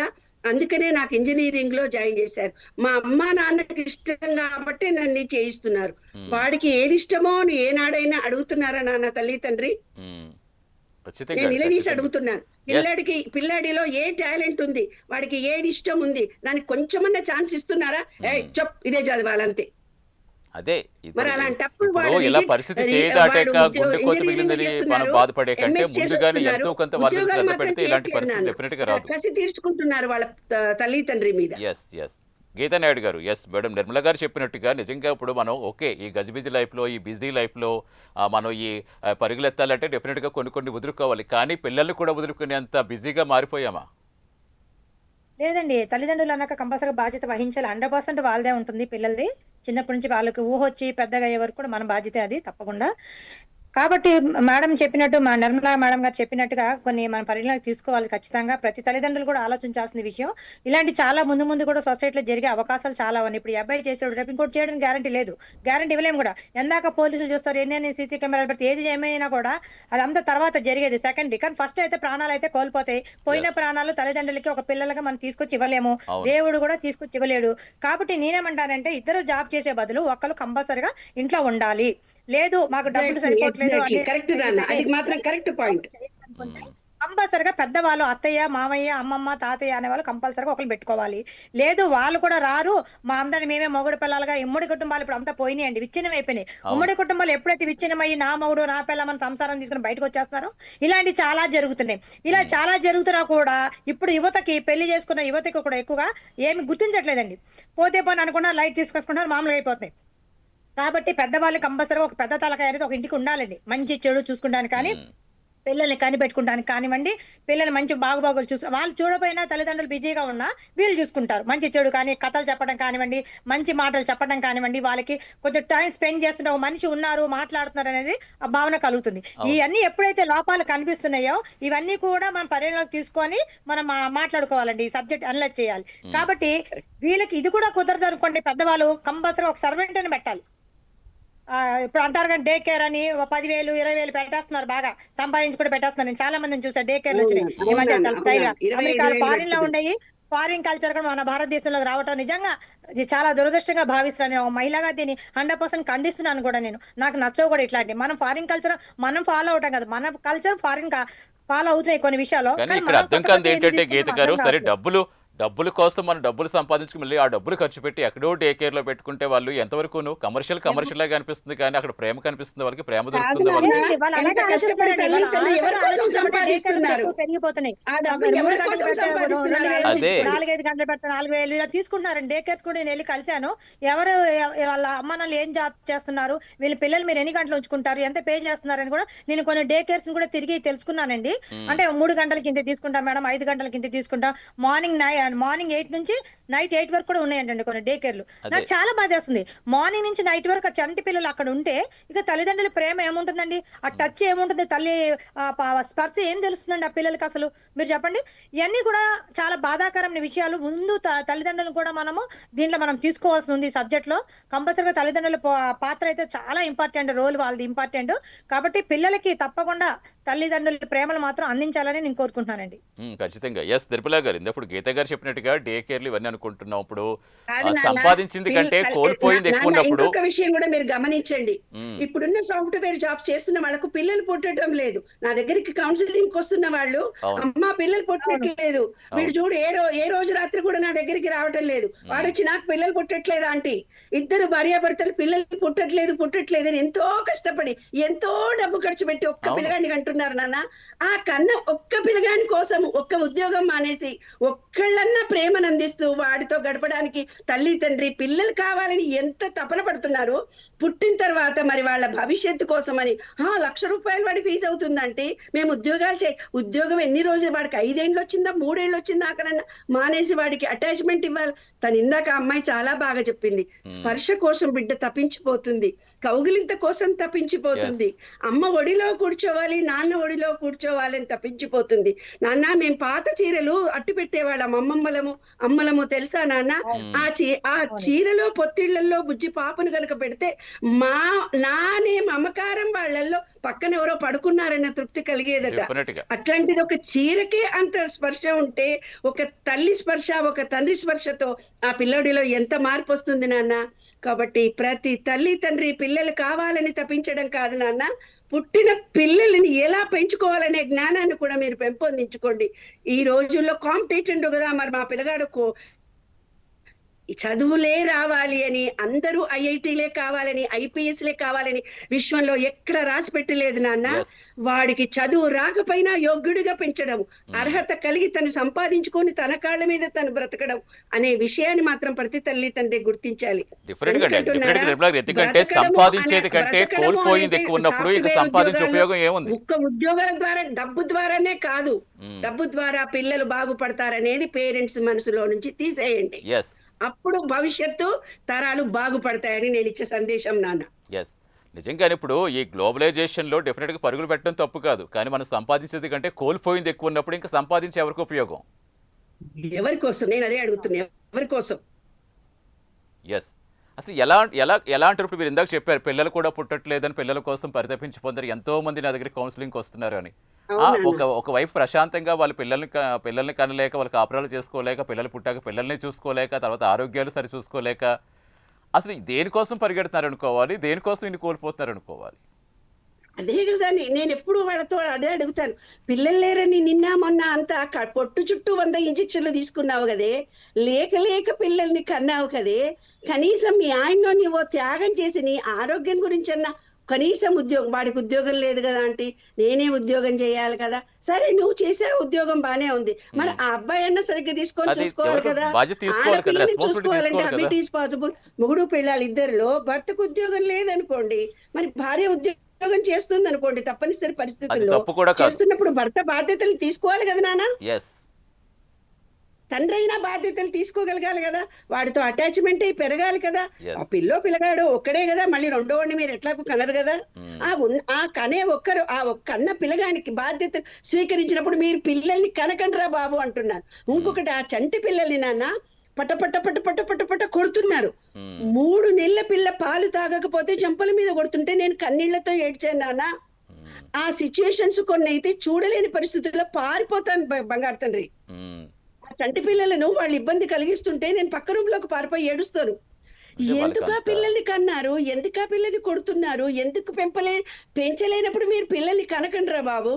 అందుకనే నాకు ఇంజనీరింగ్ లో జాయిన్ చేశారు. మా అమ్మ నాన్నకి ఇష్టం కాబట్టి నన్ను చేయిస్తున్నారు. వాడికి ఏది ఇష్టమో అని ఏనాడైనా అడుగుతున్నారా నాన్న తల్లి తండ్రి? నేను నిలదీసి అడుగుతున్నాను. పిల్లాడిలో ఏ టాలెంట్ ఉంది, వాడికి ఏది ఇష్టం ఉంది, దానికి కొంచెమన్నా ఛాన్స్ ఇస్తున్నారా? ఇదే చదవాలంతే. అదే మరి అలాంటప్పుడు ఇలా పరిస్థితి చేయదాటాక గుండె కోత మిగిలిందని మనం బాధపడే కంటే ముందుగానే ఎంతో కొంత వాళ్ళని శ్రద్ధ పెడితే ఇలాంటి పరిస్థితి డెఫినెట్ గా రాదు. కసి తీర్చుకుంటున్నారు వాళ్ళ తల్లి తండ్రి మీద. ఎస్ ఎస్ గీతానాయుడు గారు, ఎస్ మేడం నిర్మల గారు చెప్పినట్టుగా నిజంగా ఇప్పుడు మనం ఓకే ఈ గజిబిజి లైఫ్లో, ఈ బిజీ లైఫ్లో మనం ఈ పరుగులెత్తాలంటే డెఫినెట్గా కొన్ని వదులుకోవాలి. కానీ పిల్లల్ని కూడా వదులుకునేంత బిజీగా మారిపోయామా? లేదండి, తల్లిదండ్రులు అన్నాక కంపల్సరీ బాధ్యత వహించాలి. 100% వాళ్ళదే ఉంటుంది పిల్లలది. చిన్నప్పటి నుంచి వాళ్ళకి ఊహొచ్చి పెద్దగా అయ్యే వరకు కూడా మన బాధ్యత అది తప్పకుండా. కాబట్టి మేడం చెప్పినట్టు, మా నిర్మలా మేడం గారు చెప్పినట్టుగా కొన్ని మన పరిగణలోకి తీసుకోవాలి ఖచ్చితంగా. ప్రతి తల్లిదండ్రులు కూడా ఆలోచించాల్సిన విషయం. ఇలాంటి చాలా ముందు కూడా సొసైటీలో జరిగే అవకాశాలు చాలా ఉన్నాయి. ఇప్పుడు ఈ అబ్బాయి చేసాడు, రేపు ఇంకోటి చేయడానికి గ్యారంటీ లేదు, గ్యారంటీ ఇవ్వలేము కూడా. ఎందాక పోలీసులు చూస్తారు, ఎన్ని సీసీ కెమెరాలు పెడితే ఏది ఏమైనా కూడా అదంతా తర్వాత జరిగేది సెకండరీ. కానీ ఫస్ట్ అయితే ప్రాణాలు అయితే కోల్పోతాయి. పోయిన ప్రాణాలు తల్లిదండ్రులకి ఒక పిల్లలుగా మనం తీసుకొచ్చి ఇవ్వలేము, దేవుడు కూడా తీసుకొచ్చి ఇవ్వలేడు. కాబట్టి నేనేమంటానంటే, ఇద్దరు జాబ్ చేసే బదులు ఒకళ్ళు కంపల్సరిగా ఇంట్లో ఉండాలి. లేదు మాకు డబ్బులు సరిపోవట్లేదు కంపల్సరిగా పెద్దవాళ్ళు, అత్తయ్య మామయ్య అమ్మమ్మ తాతయ్య అనే వాళ్ళు కంపల్సరిగా ఒకరు పెట్టుకోవాలి. లేదు వాళ్ళు కూడా రారు, మా అందరిని మేమే మొగుడు పిల్లలుగా, ఉమ్మడి కుటుంబాలు ఇప్పుడు అంతా పోయినాయండి, విచ్ఛిన్నం అయిపోయినాయి. ఉమ్మడి కుటుంబాలు ఎప్పుడైతే విచ్ఛిన్నమయ్యి నా మొగుడు నా పిల్ల మన సంసారం తీసుకుని బయటకు వచ్చేస్తారో ఇలాంటి చాలా జరుగుతున్నాయి. ఇలా చాలా జరుగుతున్నా కూడా ఇప్పుడు యువతకి, పెళ్లి చేసుకున్న యువతకి కూడా ఎక్కువగా ఏమి గుర్తించట్లేదండి. పోతే పోని అనుకున్నా లైట్ తీసుకొచ్చుకుంటారు, మామూలుగా అయిపోతున్నాయి. కాబట్టి పెద్దవాళ్ళు కంపల్సరీగా ఒక పెద్ద తలకాయ అనేది ఒక ఇంటికి ఉండాలండి. మంచి చెడు చూసుకుంటానికి కానీ, పిల్లల్ని కనిపెట్టుకుంటానికి కానివ్వండి, పిల్లలు మంచి బాగుబాగులు వాళ్ళు చూడపోయినా తల్లిదండ్రులు బిజీగా ఉన్నా వీళ్ళు చూసుకుంటారు. మంచి చెడు కానీ, కథలు చెప్పడం కానివ్వండి, మంచి మాటలు చెప్పడం కానివ్వండి, వాళ్ళకి కొంచెం టైం స్పెండ్ చేస్తున్న మనిషి ఉన్నారు, మాట్లాడుతున్నారు అనేది ఆ భావన కలుగుతుంది. ఇవన్నీ ఎప్పుడైతే లోపాలు కనిపిస్తున్నాయో ఇవన్నీ కూడా మనం పరిగణలోకి తీసుకొని మనం మాట్లాడుకోవాలండి, ఈ సబ్జెక్ట్ అనలైజ్ చేయాలి. కాబట్టి వీళ్ళకి ఇది కూడా కుదరదు అనుకోండి, పెద్దవాళ్ళు కంపల్సరీ ఒక సర్వెంట్ అని పెట్టాలి. ఇప్పుడు అంటారు కానీ డే కేర్ అని 10,000 20,000 పెట్టేస్తున్నారు, బాగా సంపాదించి కూడా పెట్టేస్తున్నారు. నేను చాలా మందిని చూసా డే కేర్ నుంచి ఈ మధ్య స్టైల్ గా. అమెరికాలో ఫారిన్ లో ఉండయి, ఫారిన్ కల్చర్ కూడా మన భారతదేశంలోకి రావటం నిజంగా ఇది చాలా దురదృష్టంగా భావిస్తున్నాను. నేను మహిళగా దీన్ని 100% ఖండిస్తున్నాను కూడా. నేను నాకు నచ్చవు కూడా ఇట్లాంటి. మనం ఫారిన్ కల్చర్ మనం ఫాలో అవటం కదా, మన కల్చర్ ఫారిన్ ఫాలో అవుతున్నాయి కొన్ని విషయాల్లో. అర్థం కాదు ఏంటంటే గీత గారు, సరే డబ్బుల కోసం మనం డబ్బులు సంపాదించుకుని మళ్ళీ ఆ డబ్బులు ఖర్చు పెట్టి ఎక్కడో డే కేర్ లో పెట్టుకుంటే వాళ్ళు ఎంతవరకు కమర్షియల్ లాగా కనిపిస్తుంది, కానీ అక్కడ ప్రేమ కనిపిస్తుంది, వాళ్ళకి ప్రేమ దొరుకుతుంది. పెరిగిపోతున్నాయి, 4-5 గంటలు పెడతా 4,000 ఇలా తీసుకుంటున్నారు. డే కేర్స్ కూడా నేను వెళ్ళి కలిశాను. ఎవరు వాళ్ళ అమ్మ నాన్నలు ఏం జాబ్ చేస్తున్నారు, వీళ్ళ పిల్లలు మీరు ఎన్ని గంటలు ఉంచుకుంటారు, ఎంత పే చేస్తున్నారని కూడా నేను కొన్ని డే కేర్స్ కూడా తిరిగి తెలుసుకున్నానండి. అంటే 3 గంటలకి ఇంత తీసుకుంటాం మేడం, 5 గంటలకి ఇంత తీసుకుంటాం, మార్నింగ్ 8 నుంచి నైట్ 8 వరకు కూడా ఉన్నాయంటండి కొన్ని డే కేర్లు. నాకు చాలా బాధ వేస్తుంది. మార్నింగ్ నుంచి నైట్ వరకు ఆ చంటి పిల్లలు అక్కడ ఉంటే ఇక తల్లిదండ్రుల ప్రేమ ఏముంటుందండి, ఆ టచ్ ఏముంటుంది, తల్లి స్పర్శ ఏం తెలుస్తుందండి ఆ పిల్లలకి అసలు? మీరు చెప్పండి. ఇవన్నీ కూడా చాలా బాధాకరమైన విషయాలు. ముందు తల్లిదండ్రులు కూడా మనము దీంట్లో మనం తీసుకోవాల్సి ఉంది. సబ్జెక్ట్ లో కంపల్సరీగా తల్లిదండ్రుల పాత్ర అయితే చాలా ఇంపార్టెంట్, రోల్ వాళ్ళది ఇంపార్టెంట్. కాబట్టి పిల్లలకి తప్పకుండా తల్లిదండ్రుల ప్రేమలు మాత్రం అందించాలని నేను కోరుకుంటున్నానండి. ఖచ్చితంగా. యెస్. నిర్మలా గారు ఇందప్పుడు గీత గారు చెప్పినట్టుగా డే కేర్‌లు ఇవన్నీ అనుకుంటున్నాం. ఇప్పుడు కాదు నాన్న, సంపాదించింది కంటే కోల్పోయింది నాన్న ఎక్కువున్నప్పుడు ఇంకొక విషయం కూడా మీరు గమనించండి. హ్మ్. ఇప్పుడున్న సాఫ్ట్వేర్ జాబ్స్ చేస్తున్న వాళ్ళకు పిల్లలు పుట్టడం లేదు. నా దగ్గరికి కౌన్సిలింగ్ వస్తున్న వాళ్ళు, అవును. అమ్మా పిల్లలు అవును. పుట్టట్లేదు, వీడు అవును. చూడు ఏ రోజు రాత్రి కూడా నా దగ్గరికి రావటం లేదు, వాడొచ్చి నాకు పిల్లలు పుట్టట్లేదు ఆంటీ, ఇద్దరు భార్యాభర్తలు పిల్లలు పుట్టట్లేదు అని ఎంతో కష్టపడి ఎంతో డబ్బు ఖర్చు పెట్టి ఒక్క అవును. పిల్లగాడిని కంటున్నారు నాన్న. ఆ కన్న ఒక్క పిల్లగాని కోసం ఒక్క ఉద్యోగం మానేసి ఒక్కళ్ళన్నా ప్రేమను అందిస్తూ వాడితో గడపడానికి తల్లి తండ్రి పిల్లలు కావాలని ఎంత తపన పడుతున్నారు. పుట్టిన తర్వాత మరి వాళ్ళ భవిష్యత్తు కోసమని ₹1,00,000 వాడి ఫీజు అవుతుందంటే మేము ఉద్యోగం ఎన్ని రోజులు, వాడికి 5 ఏళ్ళు వచ్చిందా 3 ఏళ్ళు వచ్చిందా అక్కడన్నా మానేసి వాడికి అటాచ్మెంట్ ఇవ్వాలి. తను ఇందాక అమ్మాయి చాలా బాగా చెప్పింది, స్పర్శ కోసం బిడ్డ తప్పించిపోతుంది, కౌగిలింత కోసం తప్పించిపోతుంది, అమ్మ ఒడిలో కూర్చోవాలి నాన్న ఒడిలో కూర్చోవాలి అని తప్పించిపోతుంది. నాన్న మేము పాత చీరలు అట్టు పెట్టేవాళ్ళం, అమ్మలము తెలుసా నాన్న? ఆ చీరలో పొత్తిళ్లలో బుజ్జి పాపను గనక పెడితే నానే మమకారం వాళ్ళల్లో పక్కన ఎవరో పడుకున్నారన్న తృప్తి కలిగేదట. డెఫినెట్‌గా. అట్లాంటిది ఒక చీరకే అంత స్పర్శ ఉంటే ఒక తల్లి స్పర్శ ఒక తండ్రి స్పర్శతో ఆ పిల్లోడిలో ఎంత మార్పు వస్తుంది నాన్న. కాబట్టి ప్రతి తల్లి తండ్రి పిల్లలు కావాలని తప్పించడం కాదు నాన్న, పుట్టిన పిల్లల్ని ఎలా పెంచుకోవాలనే జ్ఞానాన్ని కూడా మీరు పెంపొందించుకోండి. ఈ రోజుల్లో కాంపిటేటివ్ కదా, మరి మా పిల్లగాడు చదువులే రావాలి అని అందరూ ఐఐటీలే కావాలని ఐపీఎస్లే కావాలని విశ్వంలో ఎక్కడ రాసి పెట్టలేదు నాన్న. Yes. వాడికి చదువు రాకపోయినా యోగ్యుడిగా పెంచడం, అర్హత కలిగి తను సంపాదించుకొని తన కాళ్ళ మీద తను బ్రతకడం అనే విషయాన్ని మాత్రం ప్రతి తల్లి తండ్రి గుర్తించాలి. డెఫినెట్‌గా అండి. ఎందుకంటున్నారా? డెఫినెట్‌గా నిర్మలా గారు. ఎందుకంటే బ్రతకడము సంపాదించేది కంటే బ్రతకడము కోల్పోయింది అనేది ఎక్కువ ఉన్నప్పుడు ఇక సాఫ్ట్వేర్ సంపాదించే ఉద్యోగాల్లో ఉపయోగం ఏముంది? ఒక్క ఉద్యోగాల ద్వారా డబ్బు ద్వారానే కాదు, మ్మ్. డబ్బు ద్వారా పిల్లలు బాగుపడతారనేది పేరెంట్స్ మనసులో నుంచి తీసేయండి. యెస్. అప్పుడు భవిష్యత్తు తరాలు బాగుపడతాయని నేను ఇచ్చే సందేశం నాన్న. యెస్. నిజంగానే ఇప్పుడు ఈ గ్లోబలైజేషన్‌లో డెఫినెట్‌గా పరుగులు పెట్టడం తప్పు కాదు. కానీ మనం సంపాదించేది కంటే కోల్పోయింది ఎక్కువ ఉన్నప్పుడు ఇంకా సంపాదించి ఎవరికి ఉపయోగం? ఎవరి కోసం నేను అదే అడుగుతున్నా, ఎవరి కోసం? యెస్. అసలు ఎలా ఎలా ఎలా అంటారు? ఇప్పుడు మీరు ఇందాక చెప్పారు పిల్లలు కూడా పుట్టట్లేదని పిల్లల కోసం పరితపించి పొందారు. ఎంతో మంది నా దగ్గర కౌన్సిలింగ్‌కి వస్తున్నారు అని. ఒకవైపు ప్రశాంతంగా వాళ్ళ పిల్లల్ని కనలేక వాళ్ళ కాపురాలు చేసుకోలేక పిల్లలు పుట్టాక పిల్లల్ని చూసుకోలేక తర్వాత ఆరోగ్యాలు సరి చూసుకోలేక అసలు దేనికోసం పరిగెడుతున్నారు అనుకోవాలి, దేనికోసం ఇన్ని కోల్పోతున్నారు అనుకోవాలి? అదే కదా నేను ఎప్పుడు వాళ్ళతో అదే అడుగుతాను. పిల్లలు లేరని నిన్న మొన్న అంతా పొట్టు చుట్టూ 100 ఇంజక్షన్లు తీసుకున్నావు కదే, లేక పిల్లల్ని కన్నావు కదే, కనీసం మీ ఆయన్నో నీవో త్యాగం చేసి నీ ఆరోగ్యం గురించి అన్నా కనీసం వాడికి ఉద్యోగం లేదు కదా ఆంటీ, నేనే ఉద్యోగం చేయాలి కదా. సరే నువ్వు చేసే ఉద్యోగం బానే ఉంది, మరి ఆ అబ్బాయి అన్న సరిగ్గా తీసుకొని చూసుకోవాలి కదా. ఆడపిల్లని చూసుకోవాలంటే అవి ఇట్ ఈస్ పాసిబుల్. మొగుడు పిల్లలు ఇద్దరిలో భర్తకు ఉద్యోగం లేదనుకోండి, మరి భార్య ఉద్యోగం చేస్తుంది అనుకోండి, తప్పనిసరి పరిస్థితుల్లో చేస్తున్నప్పుడు భర్త బాధ్యతలు తీసుకోవాలి కదా నాన్న. తండ్రి అయినా బాధ్యతలు తీసుకోగలగాలి కదా, వాడితో అటాచ్మెంట్ అయి పెరగాలి కదా. ఆ పిల్లగాడు ఒక్కడే కదా, మళ్ళీ రెండో వాడిని మీరు ఎట్లాగూ కనరు కదా. ఆ కనే ఒక్కరు ఆ కన్న పిల్లగానికి బాధ్యత స్వీకరించినప్పుడు మీరు పిల్లల్ని కనకండ్రా బాబు అంటున్నారు. ఇంకొకటి ఆ చంటి పిల్లల్ని నాన్న పట్ట కొడుతున్నారు. 3 నెలల పిల్ల పాలు తాగకపోతే చెంపల మీద కొడుతుంటే నేను కన్నీళ్లతో ఏడ్చాను నాన్న. ఆ సిచ్యుయేషన్స్ కొన్ని అయితే చూడలేని పరిస్థితుల్లో పారిపోతాను బంగారు తండ్రి. చంటి పిల్లలను వాళ్ళు ఇబ్బంది కలిగిస్తుంటే నేను పక్క రూమ్ లోకి పారిపోయి ఏడుస్తాను. ఎందుకు ఆ పిల్లల్ని కన్నారు, ఎందుకు ఆ పిల్లల్ని కొడుతున్నారు, ఎందుకు పెంచలేనప్పుడు మీరు పిల్లల్ని కనకండ్రా బాబు.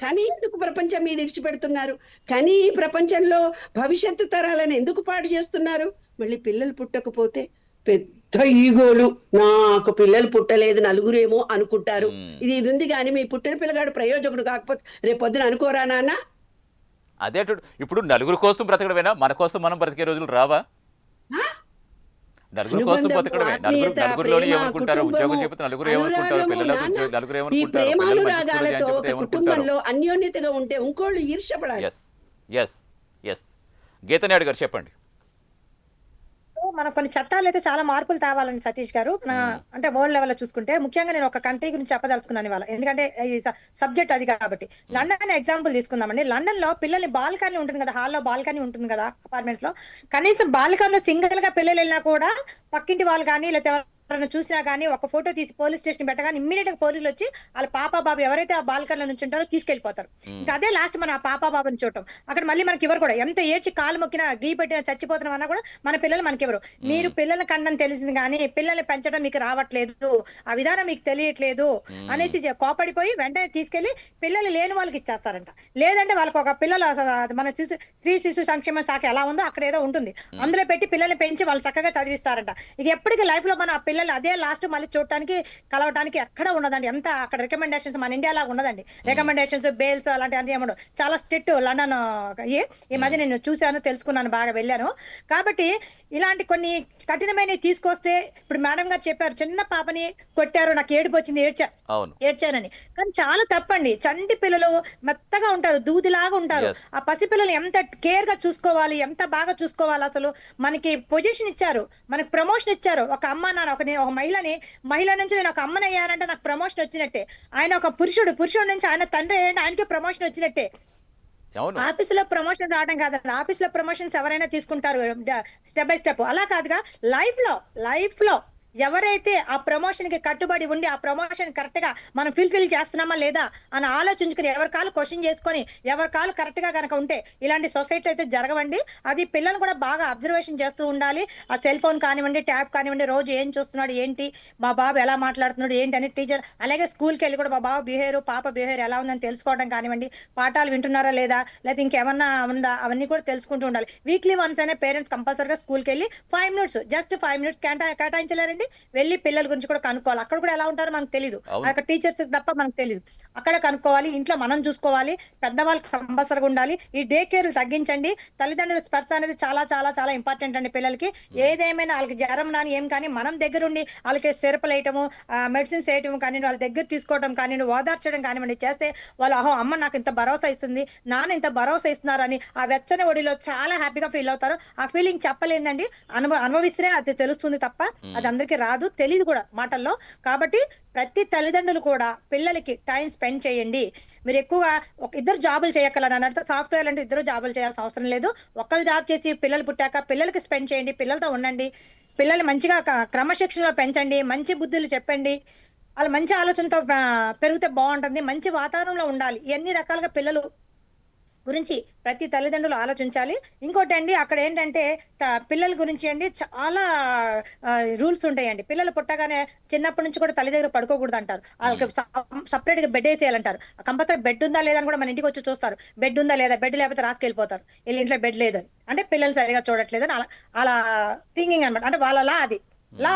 కానీ ఎందుకు ప్రపంచం మీద ఇడిచిపెడుతున్నారు, కానీ ఈ ప్రపంచంలో భవిష్యత్తు తరాలను ఎందుకు పాడు చేస్తున్నారు? మళ్ళీ పిల్లలు పుట్టకపోతే పెద్ద ఈగోలు, నాకు పిల్లలు పుట్టలేదు నలుగురేమో అనుకుంటారు. ఇది ఉంది కానీ మీ పుట్టిన పిల్లగాడు ప్రయోజకుడు కాకపోతే రేపొద్దున అనుకోరా నాన్న? అదే ఇప్పుడు నలుగురు కోసం బ్రతకడమేనా, మన కోసం మనం బ్రతికే రోజులు రావా? నలుగురు కోసం బ్రతకడమే. నలుగురిలోనే ఏమనుకుంటారు, ఉద్యోగం చెబితే నలుగురు ఏమనుకుంటారు, పిల్లలు నలుగురు ఏమనుకుంటారు, పిల్లలు మంచి స్కూల్లో జాయిన్ చెబితే ఏమనుకుంటారు? అన్యోన్యతగా ఉంటే ఇంకోళ్ళు ఈర్ష్యపడాలి. ఎస్ గీతనాయుడు గారు చెప్పండి. మన కొన్ని చట్టాలు అయితే చాలా మార్పులు తేవాలండి సతీష్ గారు. అంటే వరల్డ్ లెవెల్ లో చూసుకుంటే ముఖ్యంగా నేను ఒక కంట్రీ గురించి చెప్పదలుచుకున్నాను ఇవాళ, ఎందుకంటే ఈ సబ్జెక్ట్ అది కాబట్టి. లండన్ ఎగ్జాంపుల్ తీసుకుందామండి. లండన్ లో పిల్లల్ని బాల్కనీ ఉంటుంది కదా, హాల్లో బాల్కనీ ఉంటుంది కదా అపార్ట్మెంట్స్ లో, కనీసం బాల్కనీలో సింగిల్ గా పిల్లలు వెళ్ళినా కూడా పక్కింటి వాళ్ళు కానీ లేకపోతే ఎవరైనా చూసినా కానీ ఒక ఫోటో తీసి పోలీస్ స్టేషన్ పెట్టగానే ఇమ్మీడియట్ గా పోలీసులు వచ్చి వాళ్ళ పాప బాబు ఎవరైతే ఆ బాల్కన్లో నుంచి ఉంటారో తీసుకెళ్లిపోతారు. ఇంకా అదే లాస్ట్ మన ఆ పాప బాబుని చూడటం. అక్కడ మళ్ళీ మనకి ఎవరు కూడా ఎంత ఏడ్చి కాలు మొక్కినా గీ పెట్టినా చచ్చిపోతున్నాం అన్నా కూడా మన పిల్లలు మనకి ఎవరు. మీరు పిల్లల్ని కండం తెలిసింది కానీ పిల్లల్ని పెంచడం మీకు రావట్లేదు, ఆ విధానం మీకు తెలియట్లేదు అనేసి కోపడిపోయి వెంటనే తీసుకెళ్లి పిల్లలు లేని వాళ్ళకి ఇచ్చేస్తారంట. లేదంటే వాళ్ళకి ఒక పిల్లలు మన స్త్రీ శిశు సంక్షేమ శాఖ ఎలా ఉందో అక్కడ ఏదో ఉంటుంది, అందులో పెట్టి పిల్లల్ని పెంచి వాళ్ళు చక్కగా చదివిస్తారంట. ఇక ఎప్పటికీ లైఫ్ లో మన ఆ పిల్లలు అదే లాస్ట్ మళ్ళీ చూడటానికి కలవటానికి ఎక్కడ ఉండదండి. ఎంత అక్కడ రికమెండేషన్స్ మన ఇండియా లాగా ఉండదండి. రికమెండేషన్స్ బెయిల్స్ అలాంటి ఏమో చాలా స్ట్రిక్ట్. లండన్ ఈ మధ్య నేను చూశాను, తెలుసుకున్నాను, బాగా వెళ్ళాను. కాబట్టి ఇలాంటి కొన్ని కఠినమైనవి తీసుకొస్తే ఇప్పుడు మేడం గారు చెప్పారు చిన్న పాపని కొట్టారు, నాకు ఏడుపు వచ్చింది, ఏడ్చానని. కానీ చాలా తప్పండి. చంటి పిల్లలు మెత్తగా ఉంటారు, దూదిలాగా ఉంటారు. ఆ పసిపిల్లలు ఎంత కేర్ గా చూసుకోవాలి, ఎంత బాగా చూసుకోవాలి. అసలు మనకి పొజిషన్ ఇచ్చారు, మనకి ప్రమోషన్ ఇచ్చారు. ఒక అమ్మ నాన్న ఒక మహిళ నుంచి నేను ఒక అమ్మని అయ్యానంటే నాకు ప్రమోషన్ వచ్చినట్టే. ఆయన ఒక పురుషుడు నుంచి ఆయన తండ్రి అయ్యారంటే ఆయనకి ప్రమోషన్ వచ్చినట్టే. ఆఫీసులో ప్రమోషన్ రావడం కాదండి, ఆఫీసులో ప్రమోషన్స్ ఎవరైనా తీసుకుంటారు స్టెప్ బై స్టెప్. అలా కాదుగా లైఫ్ లో ఎవరైతే ఆ ప్రమోషన్ కి కట్టుబడి ఉండి ఆ ప్రమోషన్ కరెక్ట్ గా మనం ఫుల్ఫిల్ చేస్తున్నామా లేదా అని ఆలోచించుకుని ఎవరి కాలు క్వశ్చన్ చేసుకొని ఎవరి కాలు కరెక్ట్ గా కనుక ఉంటే ఇలాంటి సొసైటీ అయితే జరగవండి. అది పిల్లలు కూడా బాగా అబ్జర్వేషన్ చేస్తూ ఉండాలి. ఆ సెల్ ఫోన్ కానివ్వండి, ట్యాబ్ కానివ్వండి, రోజు ఏం చూస్తున్నాడు ఏంటి, మా బాబు ఎలా మాట్లాడుతున్నాడు ఏంటి అని టీచర్, అలాగే స్కూల్కి వెళ్ళి కూడా మా బాబు బిహేవియర్ పాప బిహేవియర్ ఎలా ఉందని తెలుసుకోవడం కానివ్వండి, పాఠాలు వింటున్నారా లేదా, లేదా ఇంకేమన్నా ఉందా, అవన్నీ కూడా తెలుసుకుంటూ ఉండాలి. వీక్లీ వన్స్ అయినా పేరెంట్స్ కంపల్సరీగా స్కూల్కి వెళ్ళి 5 minutes జస్ట్ 5 minutes కేటాయించలేరండి, వెళ్ళి పిల్లల గురించి కూడా కనుక్కోవాలి. అక్కడ కూడా ఎలా ఉంటారో మనకు తెలియదు, అక్కడ టీచర్స్ తప్ప మనకు తెలియదు. అక్కడ కనుక్కోవాలి, ఇంట్లో మనం చూసుకోవాలి, పెద్దవాళ్ళు కంపల్సరీగా ఉండాలి. ఈ డే కేర్ తగ్గించండి. తల్లిదండ్రుల స్పర్శ అనేది చాలా చాలా చాలా ఇంపార్టెంట్ అండి. పిల్లలకి ఏదేమైనా వాళ్ళకి జ్వరం రాని ఏం కానీ మనం దగ్గరుండి వాళ్ళకి సిరపలు వేయటము, మెడిసిన్స్ వేయటం కానివ్వండి, వాళ్ళ దగ్గర తీసుకోవడం కానివ్వండి, ఓదార్చడం కానివ్వండి చేస్తే వాళ్ళు అమ్మ నాకు ఇంత భరోసా ఇస్తుంది, నాన్న ఇంత భరోసా ఇస్తున్నారు అని ఆ వెచ్చని ఒడిలో చాలా హ్యాపీగా ఫీల్ అవుతారు. ఆ ఫీలింగ్ చెప్పలేదండి, అనుభవిస్తే అది తెలుస్తుంది తప్ప అది అందరికీ రాదు, తెలియదు కూడా మాటల్లో. కాబట్టి ప్రతి తల్లిదండ్రులు కూడా పిల్లలకి టైం స్పెండ్ చేయండి. మీరు ఎక్కువగా ఇద్దరు జాబులు చేయక్కర్లేదు అన్నట్టు, సాఫ్ట్వేర్ అంటే ఇద్దరు జాబులు చేయాల్సిన అవసరం లేదు. ఒకళ్ళు జాబ్ చేసి పిల్లలు పుట్టాక పిల్లలకి స్పెండ్ చేయండి, పిల్లలతో ఉండండి, పిల్లల్ని మంచిగా క్రమశిక్షణలో పెంచండి, మంచి బుద్ధులు చెప్పండి, వాళ్ళు మంచి ఆలోచనతో పెరిగితే బాగుంటుంది, మంచి వాతావరణంలో ఉండాలి. ఎన్ని రకాలుగా పిల్లలు గురించి ప్రతి తల్లిదండ్రులు ఆలోచించాలి. ఇంకోటి అండి, అక్కడ ఏంటంటే పిల్లల గురించి అండి చాలా రూల్స్ ఉంటాయండి. పిల్లలు పుట్టగానే చిన్నప్పటి నుంచి కూడా తల్లి దగ్గర పడుకోకూడదు అంటారు, వాళ్ళకి సపరేట్ గా బెడ్ వేసేయాలంటారు. కంపల్సరీ బెడ్ ఉందా లేదని కూడా మన ఇంటికి వచ్చి చూస్తారు, బెడ్ ఉందా లేదా, బెడ్ లేకపోతే రాసుకెళ్ళిపోతారు, వీళ్ళ ఇంట్లో బెడ్ లేదని, అంటే పిల్లలు సరిగా చూడట్లేదని అలా థింకింగ్ అనమాట. అంటే వాళ్ళ అది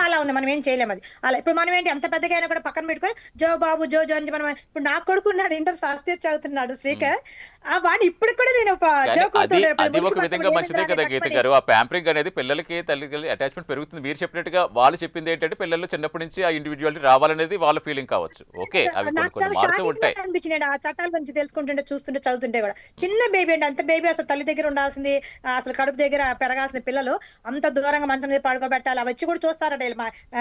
అలా ఉంది, మనం ఏం చేయలేము. అది అలా ఇప్పుడు మనం ఏంటి అంత పెద్దగా అయినా కూడా పక్కన పెట్టుకొని జో బాబు జో జో అని మనం, ఇప్పుడు నా కొడుకున్నాడు ఇంటర్ ఫస్ట్ ఇయర్ చదువుతున్నాడు శ్రీకర్, ఆ వాడు ఇప్పుడు కూడా నేను అది ఒక విధంగా మంచిదే కదా గీత గారు. ఆ ప్యాంపరింగ్ అనేది పిల్లలకి తల్లిదండ్రులు అటాచ్మెంట్ పెరుగుతుంది. మీరు చెప్పినట్టుగా వాళ్ళు చెప్పింది ఏంటంటే పిల్లలు చిన్నప్పటి నుంచి ఆ ఇండివిజువాలిటీ రావాలనేది వాళ్ళ ఫీలింగ్ కావచ్చు. ఓకే, అవి కొన్ని మారుతూ ఉంటాయి. అనిపించినాడు ఆ చట్టాల గురించి తెలుసుకుంటుంటే చూస్తుంటే చదువుతుంటే కూడా. చిన్న బేబీ అంటే అంత బేబీ అసలు తల్లి దగ్గర ఉండాల్సింది, అసలు కడుపు దగ్గర పెరగాల్సిన పిల్లలు అంత దూరంగా మంచం మీద పడుకోబెట్టాలి, అవి వచ్చి కూడా చూస్తారట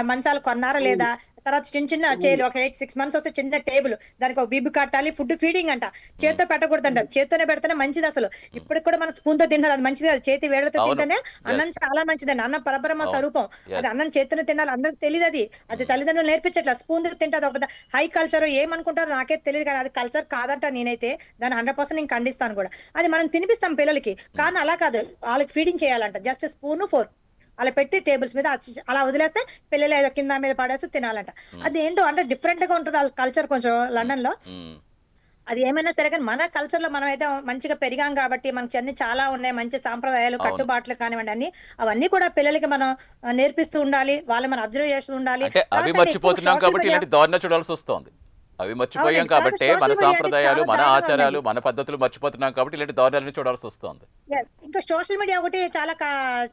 మంచాలు కొన్నారా లేదా. తర్వాత చిన్న చైర్లు ఒక 8-6 months వస్తే చిన్న టేబుల్, దానికి ఒక బిబ్బు కట్టాలి, ఫుడ్ ఫీడింగ్ అంట, చేతితో పెట్టకూడదు అంట, చేత్తోనే పెడితేనే మంచిది. అసలు ఇప్పటికి కూడా మనం స్పూన్ తో తింటారు, అది మంచిది కాదు. చేతి వేడితో తింటేనే అన్నం చాలా మంచిదండి, అన్నం పరబ్రహ్మ స్వరూపం. అది అన్నం చేతితో తినాలి, అందరికి తెలియదు. అది తల్లిదండ్రులు నేర్పించట్లా, స్పూన్ తో తింటే ఒక హై కల్చర్ ఏమనుకుంటారో నాకే తెలియదు, కానీ అది కల్చర్ కాదంట. నేనైతే దాన్ని 100% నేను ఖండిస్తాను కూడా. అది మనం తినిపిస్తాం పిల్లలకి, కానీ అలా కాదు, వాళ్ళకి ఫీడింగ్ చేయాలంట. జస్ట్ స్పూన్ ఫోర్ అలా పెట్టి టేబుల్స్ మీద అలా వదిలేస్తే పిల్లలు ఏదో కింద మీద పడేసి తినాలంట. అది ఏంటో అంటే డిఫరెంట్ గా ఉంటుంది వాళ్ళ కల్చర్ కొంచెం లండన్ లో. అది ఏమైనా సరే కానీ మన కల్చర్ లో మనం అయితే మంచిగా పెరిగాం కాబట్టి మనకి అన్ని చాలా ఉన్నాయి, మంచి సాంప్రదాయాలు కట్టుబాట్లు కానివ్వండి అన్ని, అవన్నీ కూడా పిల్లలకి మనం నేర్పిస్తూ ఉండాలి, వాళ్ళు మనం అబ్జర్వ్ చేస్తూ ఉండాలి. అవి మర్చిపోతున్నాం కాబట్టి ఇలాంటి దారుణ చూడాల్సి వస్తుంది. అవి మర్చిపోయాం కాబట్టి మన సాంప్రదాయాలు, మన ఆచారాలు, మన పద్ధతులు మర్చిపోతున్నాం కాబట్టి ఇలాంటి దారుణాలను చూడాల్సి వస్తుంది. ఇంకా సోషల్ మీడియా ఒకటి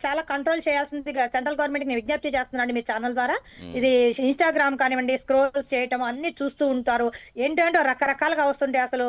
చాలా కంట్రోల్ చేయాల్సింది సెంట్రల్ గవర్నమెంట్ ని విజ్ఞప్తి చేస్తున్నాను మీ ఛానల్ ద్వారా. ఇది ఇన్స్టాగ్రామ్ కానివ్వండి, స్క్రోల్స్ చేయటం అన్ని చూస్తూ ఉంటారు, ఏంటంటే రకరకాలుగా వస్తుంటాయి. అసలు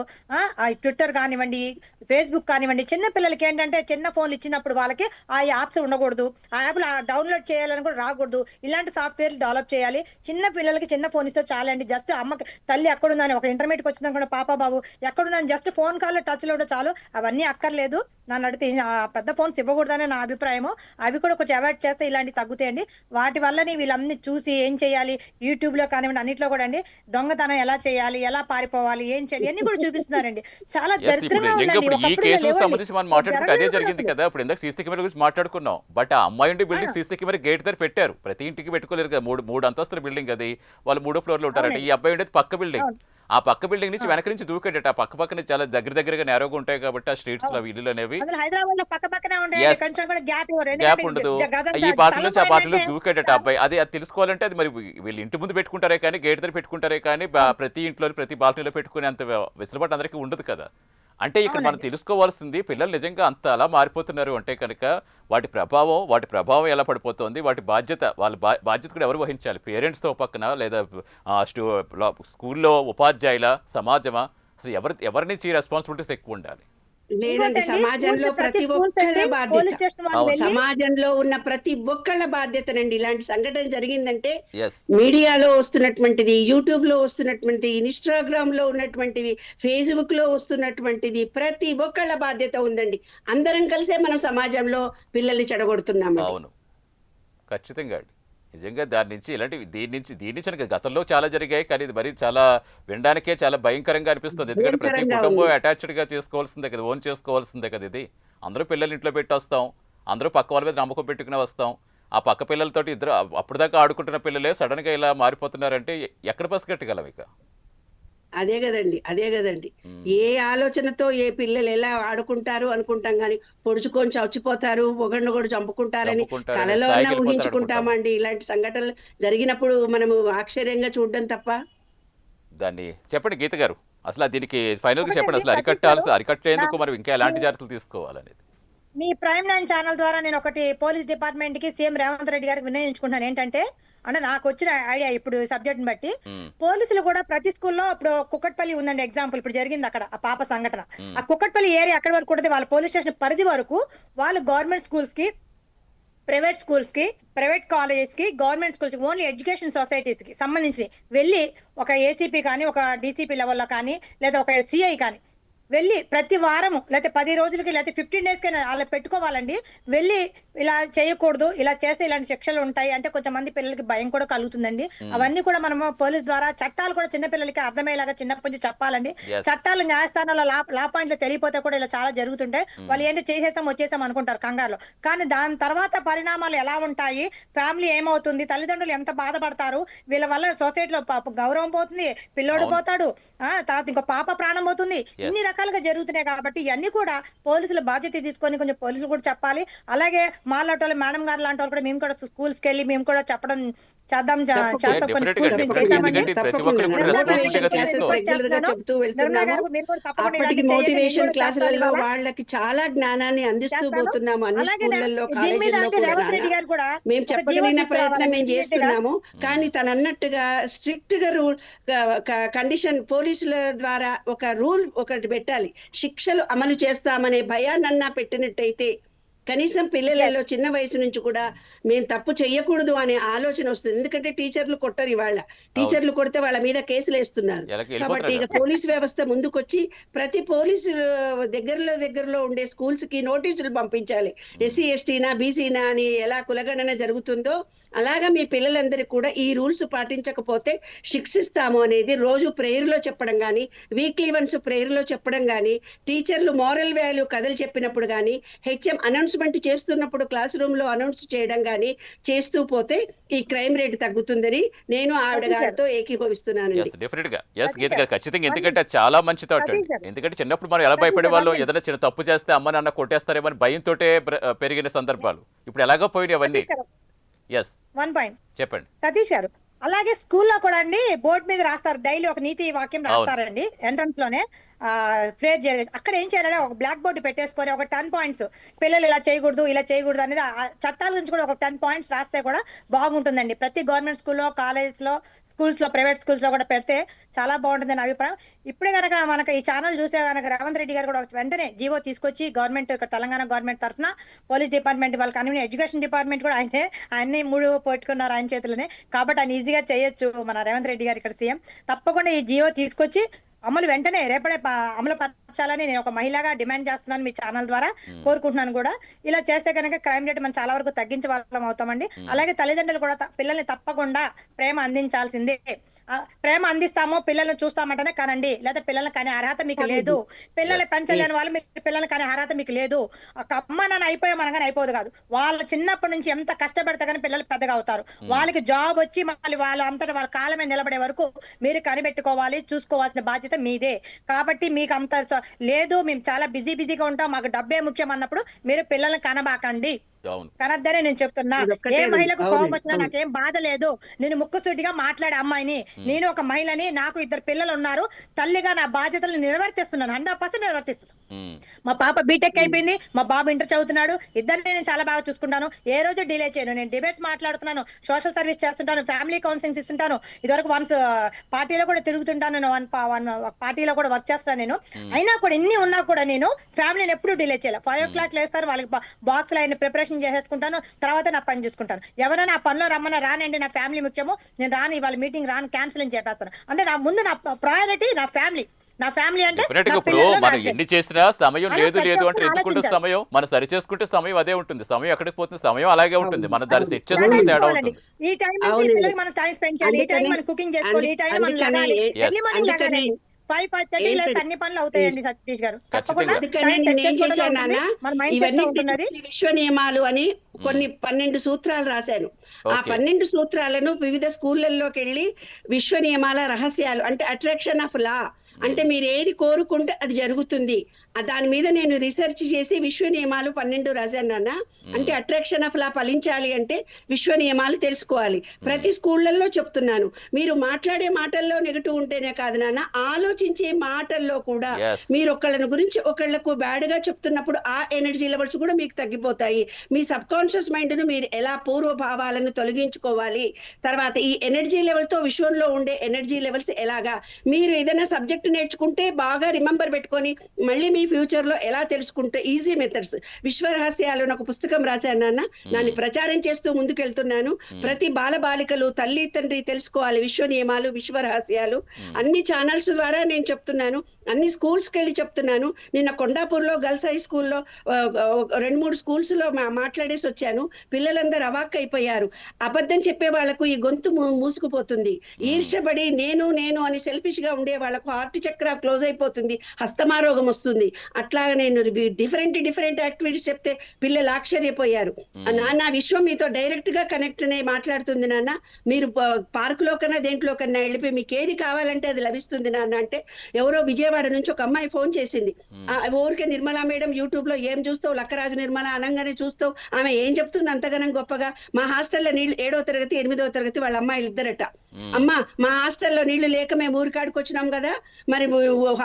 ట్విట్టర్ కానివ్వండి, ఫేస్బుక్ కానివ్వండి, చిన్న పిల్లలకి ఏంటంటే చిన్న ఫోన్లు ఇచ్చినప్పుడు వాళ్ళకి ఆ యాప్స్ ఉండకూడదు, ఆ యాప్లు డౌన్లోడ్ చేయాలని కూడా రాకూడదు. ఇలాంటి సాఫ్ట్వేర్ డెవలప్ చేయాలి. చిన్న పిల్లలకి చిన్న ఫోన్ ఇస్తే చాలండి, జస్ట్ అమ్మకి తల్లి ఎక్కడుందని ఒక ఇంటర్మీడియట్కి వచ్చిందని కూడా పాప బాబు ఎక్కడున్నాను జస్ట్ ఫోన్ కాల్ టచ్లో ఉండడం చాలు. అవన్నీ అక్కర్లేదు. నన్ను అడిగితే ఆ పెద్ద ఫోన్స్ ఇవ్వకూడదని నా అభిప్రాయము. అవి కూడా కొంచెం అవాయిడ్ చేస్తే ఇలాంటివి తగ్గుతాయండి. వాటి వల్లని వీళ్ళన్నీ చూసి ఏం చేయాలి, యూట్యూబ్లో కానివ్వండి అన్నిట్లో కూడా అండి దొంగతనం ఎలా చేయాలి, ఎలా పారిపోవాలి, ఏం చేయాలి ఇవన్నీ కూడా చూపిస్తున్నారండి. చాలా ఇప్పుడు దరిద్రంగా నిజంగా ఉందండి. ఇప్పుడు ఈ ఒకప్పుడు కేసు లేవండి. సంబంధించి మనం మాట్లాడుకుంటే అదే జరగలేదు కూడా జరిగింది అసలు. కదా. ఇప్పుడు ఇందాక సీసీ కెమెరా గురించి మాట్లాడుకున్నాం. బట్ ఆ అమ్మాయి ఉండి బిల్డింగ్ సీసీ కెమెరా గేట్ దగ్గర పెట్టారు. ప్రతి ఇంటికి పెట్టుకోలేరు కదా. మూడు అంతస్తుల బిల్డింగ్ అది. వాళ్ళు 3వ ఫ్లోర్లో ఉంటారంట. ఈ అబ్బాయి ఉండేది పక్క బిల్డింగ్. అవును. ఆ పక్క బిల్డింగ్ నుంచి వెనక నుంచి దూకేటట. ఆ పక్కనే చాలా దగ్గరగా నేరోగా ఉంటాయి కాబట్టి ఆ స్ట్రీట్స్ లో ఇల్లు అనేవి అందులో హైదరాబాద్ లో పక్క పక్కనే Yes. ఉంటాయి. కొంచెం కూడా గ్యాప్ ఇవ్వరు. గ్యాప్ ఎందుకంటే ఉండదు. గద ఈ పాటల నుంచి ఆ పాటలు తలపైన దూకేటట అబ్బాయి. అది తెలుసుకోవాలంటే అది మరి వీళ్ళు ఇంటి ముందు పెట్టుకుంటారే కానీ గేట్ దగ్గర పెట్టుకుంటారే కానీ ప్రతి ఇంట్లో ప్రతి బాల్కనీలో పెట్టుకునే అంత వెసులుబాటు అందరికీ ఉండదు కదా. అంటే ఇక్కడ మనం అవునండి. తెలుసుకోవాల్సింది పిల్లలు నిజంగా అంత అలా మారిపోతున్నారు అంటే కనుక వాటి ప్రభావం ఎలా పడిపోతుంది, వాటి బాధ్యత బాధ్యత కూడా ఎవరు వహించాలి? పేరెంట్స్తో పక్కన లేదా స్కూల్లో ఉపాధ్యాయుల సమాజమా? అసలు ఎవరి నుంచి ఈ రెస్పాన్సిబిలిటీస్ ఎక్కువ ఉండాలి? లేదండి, సమాజంలో ప్రతి ఒక్కళ్ళ బాధ్యత. పోలీస్ స్టేషన్ వాళ్ళు అవును. వెళ్ళి సమాజంలో ఉన్న ప్రతి ఒక్కళ్ళ బాధ్యతనండి. ఇలాంటి సంఘటన జరిగిందంటే ఎస్, మీడియాలో వస్తున్నటువంటిది, యూట్యూబ్ లో వస్తున్నటువంటిది, ఇన్స్టాగ్రామ్ లో ఉన్నటువంటివి, ఫేస్బుక్ లో వస్తున్నటువంటిది ప్రతి ఒక్కళ్ళ బాధ్యత ఉందండి. అందరం కలిసే మనం సమాజంలో పిల్లల్ని చెడగొడుతున్నాము. అవును, ఖచ్చితంగా అండి. నిజంగా దీని నుంచి అనగా గతంలో చాలా జరిగాయి కానీ ఇది మరి చాలా వినడానికే చాలా భయంకరంగా అనిపిస్తుంది. ఎందుకంటే ప్రతి భయంకరంగా కుటుంబం ఉంది. అటాచ్డ్ గా చేసుకోవాల్సిందే కదా, ఓన్ చేసుకోవాల్సిందే కదా. ఇది అందరూ పిల్లలు ఇంట్లో పెట్టి వస్తాం, అందరూ పక్క వాళ్ళ మీద నమ్మకం పెట్టుకుని వస్తాం. ఆ పక్క పిల్లలతోటి ఇద్దరు అప్పటిదాకా ఆడుకుంటున్న పిల్లలే సడన్ గా ఇలా మారిపోతున్నారంటే ఎక్కడ పసిగట్టగలం ఇక? అదే కదండి. ఏ ఆలోచనతో ఏ పిల్లలు ఎలా ఆడుకుంటారు అనుకుంటాం కానీ పొడుచుకొని చచ్చిపోతారు, ఒకరిని కూడా చంపుకుంటారని కలలో ఊహించుకుంటామండి. ఇలాంటి సంఘటనలు జరిగినప్పుడు మనము ఆశ్చర్యంగా చూడడం తప్ప. దాన్ని చెప్పండి గీత గారు, అసలు దీనికి ఫైనల్ గా ఒకటండి, చెప్పండి. అసలు అరికట్టేందుకు మరి ఇంకా ఎలాంటి జాగ్రత్తలు తీసుకోవాలనేది. మీ ప్రైమ్ 9 ఛానల్ ద్వారా నేను ఒకటి పోలీస్ డిపార్ట్మెంట్ కి సీఎం రేవంత్ రెడ్డి గారికి వినియోగించుకుంటున్నాను. ఏంటంటే అంటే నాకు వచ్చిన ఐడియా ఇప్పుడు సబ్జెక్ట్ బట్టి పోలీసులు కూడా ప్రతి స్కూల్లో ఇప్పుడు కుక్కట్పల్లి ఉందండి ఎగ్జాంపుల్, ఇప్పుడు జరిగింది అక్కడ ఆ పాప సంఘటన. ఆ కుక్కట్పల్లి ఏరియా అక్కడి వరకు ఉంటుంది, వాళ్ళ పోలీస్ స్టేషన్ పరిధి వరకు వాళ్ళు గవర్నమెంట్ స్కూల్స్ కి, ప్రైవేట్ స్కూల్స్ కి, ప్రైవేట్ కాలేజెస్ కి, గవర్నమెంట్ స్కూల్స్ కి, ఓన్లీ ఎడ్యుకేషన్ సొసైటీస్ కి సంబంధించి వెళ్ళి ఒక ఏసీపీ కానీ ఒక డీసీపీ లెవెల్లో కానీ లేదా ఒక సిఐ కానీ వెళ్ళి ప్రతి వారము లేకపోతే 10 రోజులకి లేకపోతే 15 డేస్ కైనా అలా పెట్టుకోవాలండి. వెళ్ళి ఇలా చేయకూడదు, ఇలా చేస్తే ఇలాంటి శిక్షలు ఉంటాయి అంటే కొంచెం మంది పిల్లలకి భయం కూడా కలుగుతుందండి. అవన్నీ కూడా మనము పోలీస్ ద్వారా చట్టాలు కూడా చిన్న పిల్లలకి అర్థమయ్యేలాగా చిన్నప్పటి నుంచి చెప్పాలండి. చట్టాలు న్యాయస్థానాల్లో లా పాయింట్లు తెలియపోతే కూడా ఇలా చాలా జరుగుతుంటాయి. వాళ్ళు ఏంటి చేసేసాం వచ్చేసాం అనుకుంటారు కంగారులో. కానీ దాని తర్వాత పరిణామాలు ఎలా ఉంటాయి, ఫ్యామిలీ ఏమవుతుంది, తల్లిదండ్రులు ఎంత బాధపడతారు, వీళ్ళ వల్ల సొసైటీలో గౌరవం పోతుంది, పిల్లోడు పోతాడు, తర్వాత ఇంకో పాప ప్రాణం పోతుంది, ఇన్ని రకాలుగా జరుగుతున్నాయి. కాబట్టి ఇవన్నీ కూడా పోలీసులు బాధ్యత తీసుకొని కొంచెం పోలీసులు కూడా చెప్పాలి. అలాగే మాలాంటి వాళ్ళు, మేడం గారు లాంటి వాళ్ళు కూడా మేము కూడా స్కూల్స్కి వెళ్ళి మేము కూడా చెప్పడం చేస్తాం. కొన్ని స్కూల్స్ మేము చేశామండి. అప్పటికి మోటివేషన్ క్లాసులలో వాళ్ళకి చాలా జ్ఞానాన్ని అందిస్తూ పోతున్నాము అన్ని స్కూళ్ళల్లో, కాలేజీల్లో కూడా. మేము చెప్పగలిగిన ప్రయత్నం మేము చేస్తున్నాము. కానీ తను అన్నట్టుగా స్ట్రిక్ట్ గా రూల్ కండిషన్ పోలీసుల ద్వారా ఒక రూల్ ఒకటి పెట్టాలి. శిక్షలు అమలు చేస్తామనే భయాన్నన్నా పెట్టినట్టయితే కనీసం పిల్లలలో చిన్న వయసు నుంచి కూడా మేము తప్పు చెయ్యకూడదు అనే ఆలోచన వస్తుంది. ఎందుకంటే టీచర్లు కొట్టరు, ఇవాళ టీచర్లు కొడితే వాళ్ళ మీద కేసులు వేస్తున్నారు. కాబట్టి ఇక పోలీస్ వ్యవస్థ ముందుకొచ్చి ప్రతి పోలీసు దగ్గరలో ఉండే స్కూల్స్ కి నోటీసులు పంపించాలి. ఎస్సీ ఎస్టీనా బీసీనా అని ఎలా కులగణన జరుగుతుందో అలాగా మీ పిల్లలందరికీ కూడా ఈ రూల్స్ పాటించకపోతే శిక్షిస్తాము అనేది రోజు ప్రేయర్లో చెప్పడం కానీ, వీక్లీ వన్స్ ప్రేయర్లో చెప్పడం కానీ, టీచర్లు మోరల్ వాల్యూ కథలు చెప్పినప్పుడు కానీ, హెచ్ఎం అనౌన్స్మెంట్ చేస్తున్నప్పుడు క్లాస్ రూమ్ లో అనౌన్స్ చేయడం కానీ చేస్తూ పోతే ఈ క్రైమ్ రేట్ తగ్గుతుందని నేను ఆవిడ గారితో ఏకీభవిస్తున్నాను. ఖచ్చితంగా, ఎందుకంటే చాలా మంచి థాట్ అండి. ఎందుకంటే చిన్నప్పుడు మనం ఎలా భయపడే వాళ్ళు, ఏదైనా చిన్న తప్పు చేస్తే అమ్మ నాన్న కొట్టేస్తారేమో అని భయంతో పెరిగిన సందర్భాలు ఇప్పుడు ఎలాగో పోయినాయి అవన్నీ. చెప్పండి సతీష్ గారు. అలాగే స్కూల్లో కూడా అండి బోర్డు మీద రాస్తారు, డైలీ ఒక నీతి వాక్యం రాస్తారండి ఎంట్రన్స్ లోనే. ప్రేర్ చేయాలి. అక్కడ ఏం చేయాలంటే ఒక బ్లాక్ బోర్డు పెట్టేసుకొని ఒక 10 పాయింట్స్ పిల్లలు ఇలా చేయకూడదు ఇలా చేయకూడదు అనేది ఆ చట్టాల నుంచి కూడా ఒక 10 పాయింట్స్ రాస్తే కూడా బాగుంటుందండి. ప్రతి గవర్నమెంట్ స్కూల్లో, కాలేజ్లో, స్కూల్స్లో, ప్రైవేట్ స్కూల్స్లో కూడా పెడితే చాలా బాగుంటుంది నా అభిప్రాయం. ఇప్పుడే కనుక మనకి ఈ ఛానల్ చూసే కనుక రేవంత్ రెడ్డి గారు కూడా వెంటనే జీవో తీసుకొచ్చి గవర్నమెంట్ ఇక్కడ తెలంగాణ గవర్నమెంట్ తరఫున పోలీస్ డిపార్ట్మెంట్ వాళ్ళకి అన్ని ఎడ్యుకేషన్ డిపార్ట్మెంట్ కూడా ఆయన్ని 3 పెట్టుకున్నారు ఆయన చేతులనే. కాబట్టి ఆయన ఈజీగా చేయొచ్చు మన రేవంత్ రెడ్డి గారు ఇక్కడ సీఎం. తప్పకుండా ఈ జీవో తీసుకొచ్చి అమలు వెంటనే రేపడే అమలు పరచాలని నేను ఒక మహిళగా డిమాండ్ చేస్తున్నాను మీ ఛానల్ ద్వారా, కోరుకుంటున్నాను కూడా. ఇలా చేస్తే కనుక క్రైమ్ రేట్ మనం చాలా వరకు తగ్గించే వాళ్ళం అవుతామండి. అలాగే తల్లిదండ్రులు కూడా పిల్లల్ని తప్పకుండా ప్రేమ అందించాల్సిందే. ప్రేమ అందిస్తామో పిల్లల్ని చూస్తామంటేనే కానండి, లేదా పిల్లల్ని కానీ అర్హత మీకు లేదు. పిల్లల్ని పెంచలేని వాళ్ళు మీరు పిల్లల్ని కానీ అర్హత మీకు లేదు. ఒక అమ్మ నాన్న అయిపోయామనగానే అయిపోదు కాదు. వాళ్ళు చిన్నప్పటి నుంచి ఎంత కష్టపడితే కానీ పిల్లలు పెద్దగా అవుతారు. వాళ్ళకి జాబ్ వచ్చి మళ్ళీ వాళ్ళు అంతటా వాళ్ళ కాళ్ళ మీద నిలబడే వరకు మీరు కనిపెట్టుకోవాలి, చూసుకోవాల్సిన బాధ్యత మీదే. కాబట్టి మీకు అంత లేదు, మేము చాలా బిజీగా ఉంటాం, మాకు డబ్బే ముఖ్యం అన్నప్పుడు మీరు పిల్లల్ని కనబాకండి. కనద్దరే నేను చెప్తున్నా. ఏ మహిళకు కోపం వచ్చినా నాకేం బాధ లేదు. నేను ముక్కుసూటిగా మాట్లాడే అమ్మాయిని, నేను ఒక మహిళని, నాకు 2 పిల్లలు ఉన్నారు. తల్లిగా నా బాధ్యతలు నిర్వర్తిస్తున్నాను, 100% నిర్వర్తిస్తున్నాను. మా పాప బీటెక్ అయిపోయింది, మా బాబు ఇంటర్ చదువుతున్నాడు. ఇద్దరిని నేను చాలా బాగా చూసుకుంటాను. ఏ రోజు డిలే చేయను. నేను డిబేట్స్ మాట్లాడుతున్నాను, సోషల్ సర్వీస్ చేస్తుంటాను, ఫ్యామిలీ కౌన్సిలింగ్ ఇస్తుంటాను. ఇదివరకు వన్స్ పార్టీలో కూడా తిరుగుతుంటాను, నేను వన్ పార్టీలో కూడా వర్క్ చేస్తాను నేను. అయినా కూడా ఇన్ని ఉన్నా కూడా నేను ఫ్యామిలీని ఎప్పుడు డిలే చేయలేదు. 5 o'clock లేస్తారు, వాళ్ళకి బాక్స్ లైన్ ప్రిపరేషన్ చేసేసుకుంటాను, తర్వాత నా పని చూసుకుంటాను. ఎవరైనా ఆ పనిలో రమ్మన్నా రానండి, నా ఫ్యామిలీ ముఖ్యము, నేను రాను, ఇవాళ మీటింగ్ రాను, క్యాన్సిల్ అని చెప్పేస్తాను. అంటే నా ముందు నా ప్రయారిటీ నా ఫ్యామిలీ. నా ఫ్యామిలీ అంటే మనం ఎన్ని చేసినా సమయం లేదు అంటే ఎందుకుంటే సమయం మనం సరి చేసుకుంటే సమయం అదే ఉంటుంది. సమయం ఎక్కడికి పోతుంది, సమయం అలాగే ఉంటుంది. మనం దాన్ని సెట్ చేసుకుంటే తేడా ఉంటుంది. ఈ టైం నుంచి పిల్లలకి మనం టైం స్పెండ్ చేయాలి, ఈ టైం మనం కుకింగ్ చేసుకోవాలి, ఈ టైం మనం లగాలి, ఎర్లీ మార్నింగ్ లగాలండి. 5:30 లేస్తే అన్ని పనులు అవుతాయండి సతీష్ గారు. తప్పకుండా విశ్వ నియమాలు అని కొన్ని 12 సూత్రాలు రాశాను. ఆ 12 సూత్రాలను వివిధ స్కూళ్ళల్లోకి వెళ్ళి విశ్వ నియమాల రహస్యాలు అంటే అట్రాక్షన్ ఆఫ్ లా అంటే మీరు ఏది కోరుకుంటే అది జరుగుతుంది, దాని మీద నేను రీసెర్చ్ చేసి విశ్వ నియమాలు 12 రాశాను నాన్న. అంటే అట్రాక్షన్ ఆఫ్ లా ఫలించాలి అంటే విశ్వ నియమాలు తెలుసుకోవాలి. ప్రతి స్కూళ్ళల్లో చెప్తున్నాను. మీరు మాట్లాడే మాటల్లో నెగటివ్ ఉంటేనే కాదు నాన్న, ఆలోచించే మాటల్లో కూడా మీరు ఒకళ్ళని గురించి ఒకళ్ళకు బ్యాడ్ గా చెప్తున్నప్పుడు ఆ ఎనర్జీ లెవెల్స్ కూడా మీకు తగ్గిపోతాయి. మీ సబ్ కాన్షియస్ మైండ్ ను మీరు ఎలా పూర్వ భావాలను తొలగించుకోవాలి, తర్వాత ఈ ఎనర్జీ లెవెల్ తో విశ్వంలో ఉండే ఎనర్జీ లెవెల్స్ ఎలాగా, మీరు ఏదైనా సబ్జెక్ట్ నేర్చుకుంటే బాగా రిమెంబర్ పెట్టుకొని మళ్ళీ మీ ఫ్యూచర్ లో ఎలా తెలుసుకుంటే ఈజీ మెథడ్స్ విశ్వ రహస్యాలు ఒక పుస్తకం రాశాను నాన్న. దాన్ని ప్రచారం చేస్తూ ముందుకెళ్తున్నాను. ప్రతి బాల బాలికలు తల్లి తండ్రి తెలుసుకోవాలి విశ్వ నియమాలు, విశ్వ రహస్యాలు. అన్ని ఛానల్స్ ద్వారా నేను చెప్తున్నాను, అన్ని స్కూల్స్ కి వెళ్ళి చెప్తున్నాను. నిన్న కొండాపూర్ లో గర్ల్స్ హై స్కూల్లో 2-3 స్కూల్స్ లో మాట్లాడేసి వచ్చాను. పిల్లలందరూ అవాక్ అయిపోయారు. అబద్ధం చెప్పే వాళ్లకు ఈ గొంతు మూసుకుపోతుంది. ఈర్ష్యపడి నేను అని సెల్ఫిష్ గా ఉండే వాళ్లకు హార్ట్ చక్ర క్లోజ్ అయిపోతుంది, హస్తమారోగం వస్తుంది. అట్లాగా నేను డిఫరెంట్ యాక్టివిటీస్ చెప్తే పిల్లలు ఆశ్చర్యపోయారు. నాన్న విశ్వం మీతో డైరెక్ట్ గా కనెక్ట్ అనే మాట్లాడుతుంది నాన్న. మీరు పార్కులో కన్నా దేంట్లో కన్నా వెళ్ళిపోయి మీకు ఏది కావాలంటే అది లభిస్తుంది నాన్న అంటే ఎవరో విజయవాడ నుంచి ఒక అమ్మాయి ఫోన్ చేసింది. ఊరికే నిర్మలా మేడం యూట్యూబ్ లో ఏం చూస్తావు, లక్కరాజు నిర్మల అనగానే చూస్తావు, ఆమె ఏం చెప్తుంది అంతగానం గొప్పగా. మా హాస్టల్లో నీళ్లు 7వ తరగతి 8వ తరగతి వాళ్ళ అమ్మాయిలు ఇద్దరట. అమ్మా మా హాస్టల్లో నీళ్లు లేక మేము ఊరికాడికి వచ్చినాం కదా, మరి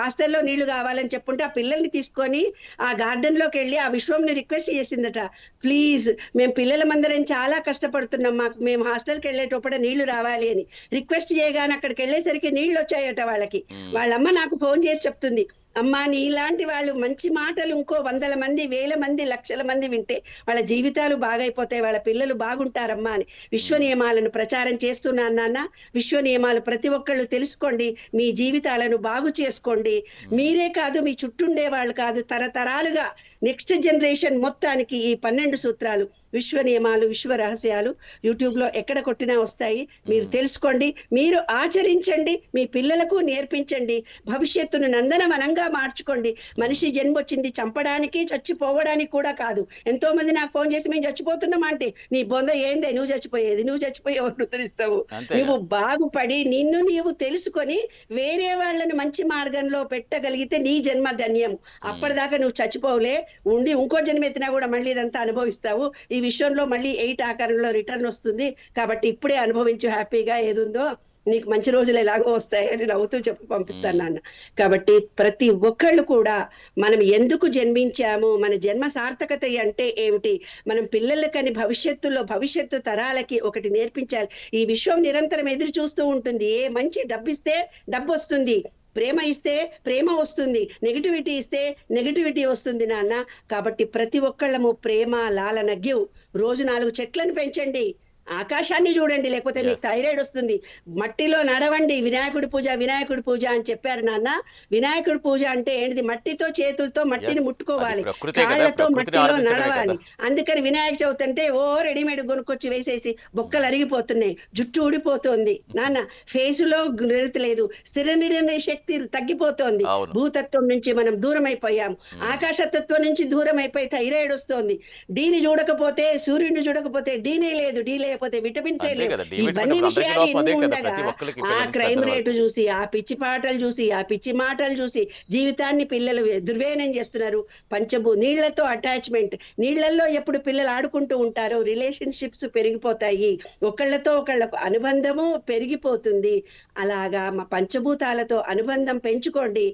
హాస్టల్లో నీళ్లు కావాలని చెప్పుంటే ఆ పిల్లల్ని తీసుకొని ఆ గార్డెన్ లోకి వెళ్ళి ఆ విశ్వంని రిక్వెస్ట్ చేసిందట, ప్లీజ్ మేము పిల్లలమందరం చాలా కష్టపడుతున్నాం, మాకు మేము హాస్టల్కి వెళ్ళేటప్పుడు నీళ్లు రావాలి అని రిక్వెస్ట్ చేయగానే అక్కడికి వెళ్ళేసరికి నీళ్లు వచ్చాయట వాళ్ళకి. వాళ్ళమ్మ నాకు ఫోన్ చేసి చెప్తుంది, అమ్మా నీలాంటి వాళ్ళు మంచి మాటలు ఇంకో 100 మంది 1000 మంది 1,00,000 మంది వింటే వాళ్ళ జీవితాలు బాగైపోతాయి, వాళ్ళ పిల్లలు బాగుంటారమ్మా అని విశ్వ నియమాలను ప్రచారం చేస్తున్నాను నాన్న. విశ్వ నియమాలు ప్రతి ఒక్కళ్ళు తెలుసుకోండి, మీ జీవితాలను బాగు చేసుకోండి. మీరే కాదు మీ చుట్టుండే వాళ్ళు కాదు, తరతరాలుగా నెక్స్ట్ జనరేషన్ మొత్తానికి ఈ 12 సూత్రాలు విశ్వ నియమాలు విశ్వ రహస్యాలు యూట్యూబ్ లో ఎక్కడ కొట్టినా వస్తాయి. మీరు తెలుసుకోండి, మీరు ఆచరించండి, మీ పిల్లలకు నేర్పించండి, భవిష్యత్తును నందనవనంగా మార్చుకోండి. మనిషి జన్మొచ్చింది చంపడానికి చచ్చిపోవడానికి కూడా కాదు. ఎంతో మంది నాకు ఫోన్ చేసి మేము చచ్చిపోతున్నామా అంటే, నీ బొంద ఏందే నువ్వు చచ్చిపోయేది, నువ్వు చచ్చిపోయి ఎవరు ఉద్ధరిస్తావు? నువ్వు బాగుపడి నిన్ను నీవు తెలుసుకొని వేరే వాళ్ళని మంచి మార్గంలో పెట్టగలిగితే నీ జన్మ ధన్యం. అప్పటిదాకా నువ్వు చచ్చిపోవులే, ఉండి ఇంకో జన్మెత్తినా కూడా మళ్ళీ ఇదంతా అనుభవిస్తావు. ఈ విషయంలో మళ్ళీ 8 ఆకారంలో రిటర్న్ వస్తుంది. కాబట్టి ఇప్పుడే అనుభవించు హ్యాపీగా ఏదుందో. నీకు మంచి రోజులు ఎలాగో వస్తాయి అని నవ్వుతూ చెప్పి పంపిస్తాను మ్మ్. నాన్న. కాబట్టి ప్రతి ఒక్కళ్ళు కూడా మనం ఎందుకు జన్మించాము, మన జన్మ సార్థకత అంటే ఏమిటి, మనం పిల్లలకని భవిష్యత్తు తరాలకి ఒకటి నేర్పించాలి. ఈ విశ్వం నిరంతరం ఎదురు చూస్తూ ఉంటుంది. ఏ మంచి డబ్బిస్తే డబ్బు వస్తుంది, ప్రేమ ఇస్తే ప్రేమ వస్తుంది, నెగిటివిటీ ఇస్తే నెగిటివిటీ వస్తుంది నాన్న. కాబట్టి ప్రతి ఒక్కళ్ళము ప్రేమ లాలన గివ్. రోజు 4 చెట్లను పెంచండి, ఆకాశాన్ని చూడండి, లేకపోతే మీకు ఎస్ థైరాయిడ్ వస్తుంది. మట్టిలో నడవండి, వినాయకుడి పూజ అని చెప్పారు నాన్న. వినాయకుడి పూజ అంటే ఏంటిది? మట్టితో చేతులతో మట్టిని ఎస్ అది ముట్టుకోవాలి, ప్రకృతే కదా, కాళ్ళతో ప్రకృతిని మట్టిలో ఆరాధించడమే కదా. నడవాలి. అందుకని వినాయక చవితి అంటే రెడీమేడ్ కొనుక్కొచ్చి వేసేసి బొక్కలు అరిగిపోతున్నాయి, జుట్టు ఊడిపోతుంది నాన్న, ఫేసులో లేదు, స్థిర నిర్ణయ శక్తి తగ్గిపోతోంది. అవును. భూతత్వం నుంచి మనం దూరం అయిపోయాము, ఆకాశతత్వం నుంచి దూరం అయిపోయి థైరాయిడ్ వస్తుంది. డీని చూడకపోతే, సూర్యుడిని చూడకపోతే డీనే లేదు, డీ లేకపోతే విటమిన్స్ అంతే లేవు. కదా, డి ఇవన్నీ విటమిన్ ఇప్పుడు అందరికీ విషయాలు లోపం అదే ఎన్ని కదా, ఉండగా ప్రతి ఒక్కరికి ఆ పిల్లల నుంచి క్రైమ్ పెద్దల రేటు వరకు. చూసి, ఆ పిచ్చి పాటలు చూసి, ఆ పిచ్చి మాటలు చూసి జీవితాన్ని పిల్లలు దుర్వ్యయనం చేస్తున్నారు. నీళ్లతో అటాచ్మెంట్, నీళ్లలో ఎప్పుడు పిల్లలు ఆడుకుంటూ ఉంటారో రిలేషన్షిప్స్ పెరిగిపోతాయి, ఒకళ్ళతో ఒకళ్ళకు అనుబంధము పెరిగిపోతుంది. అలాగా మా పంచభూతాలతో అనుబంధం పెంచుకోండి.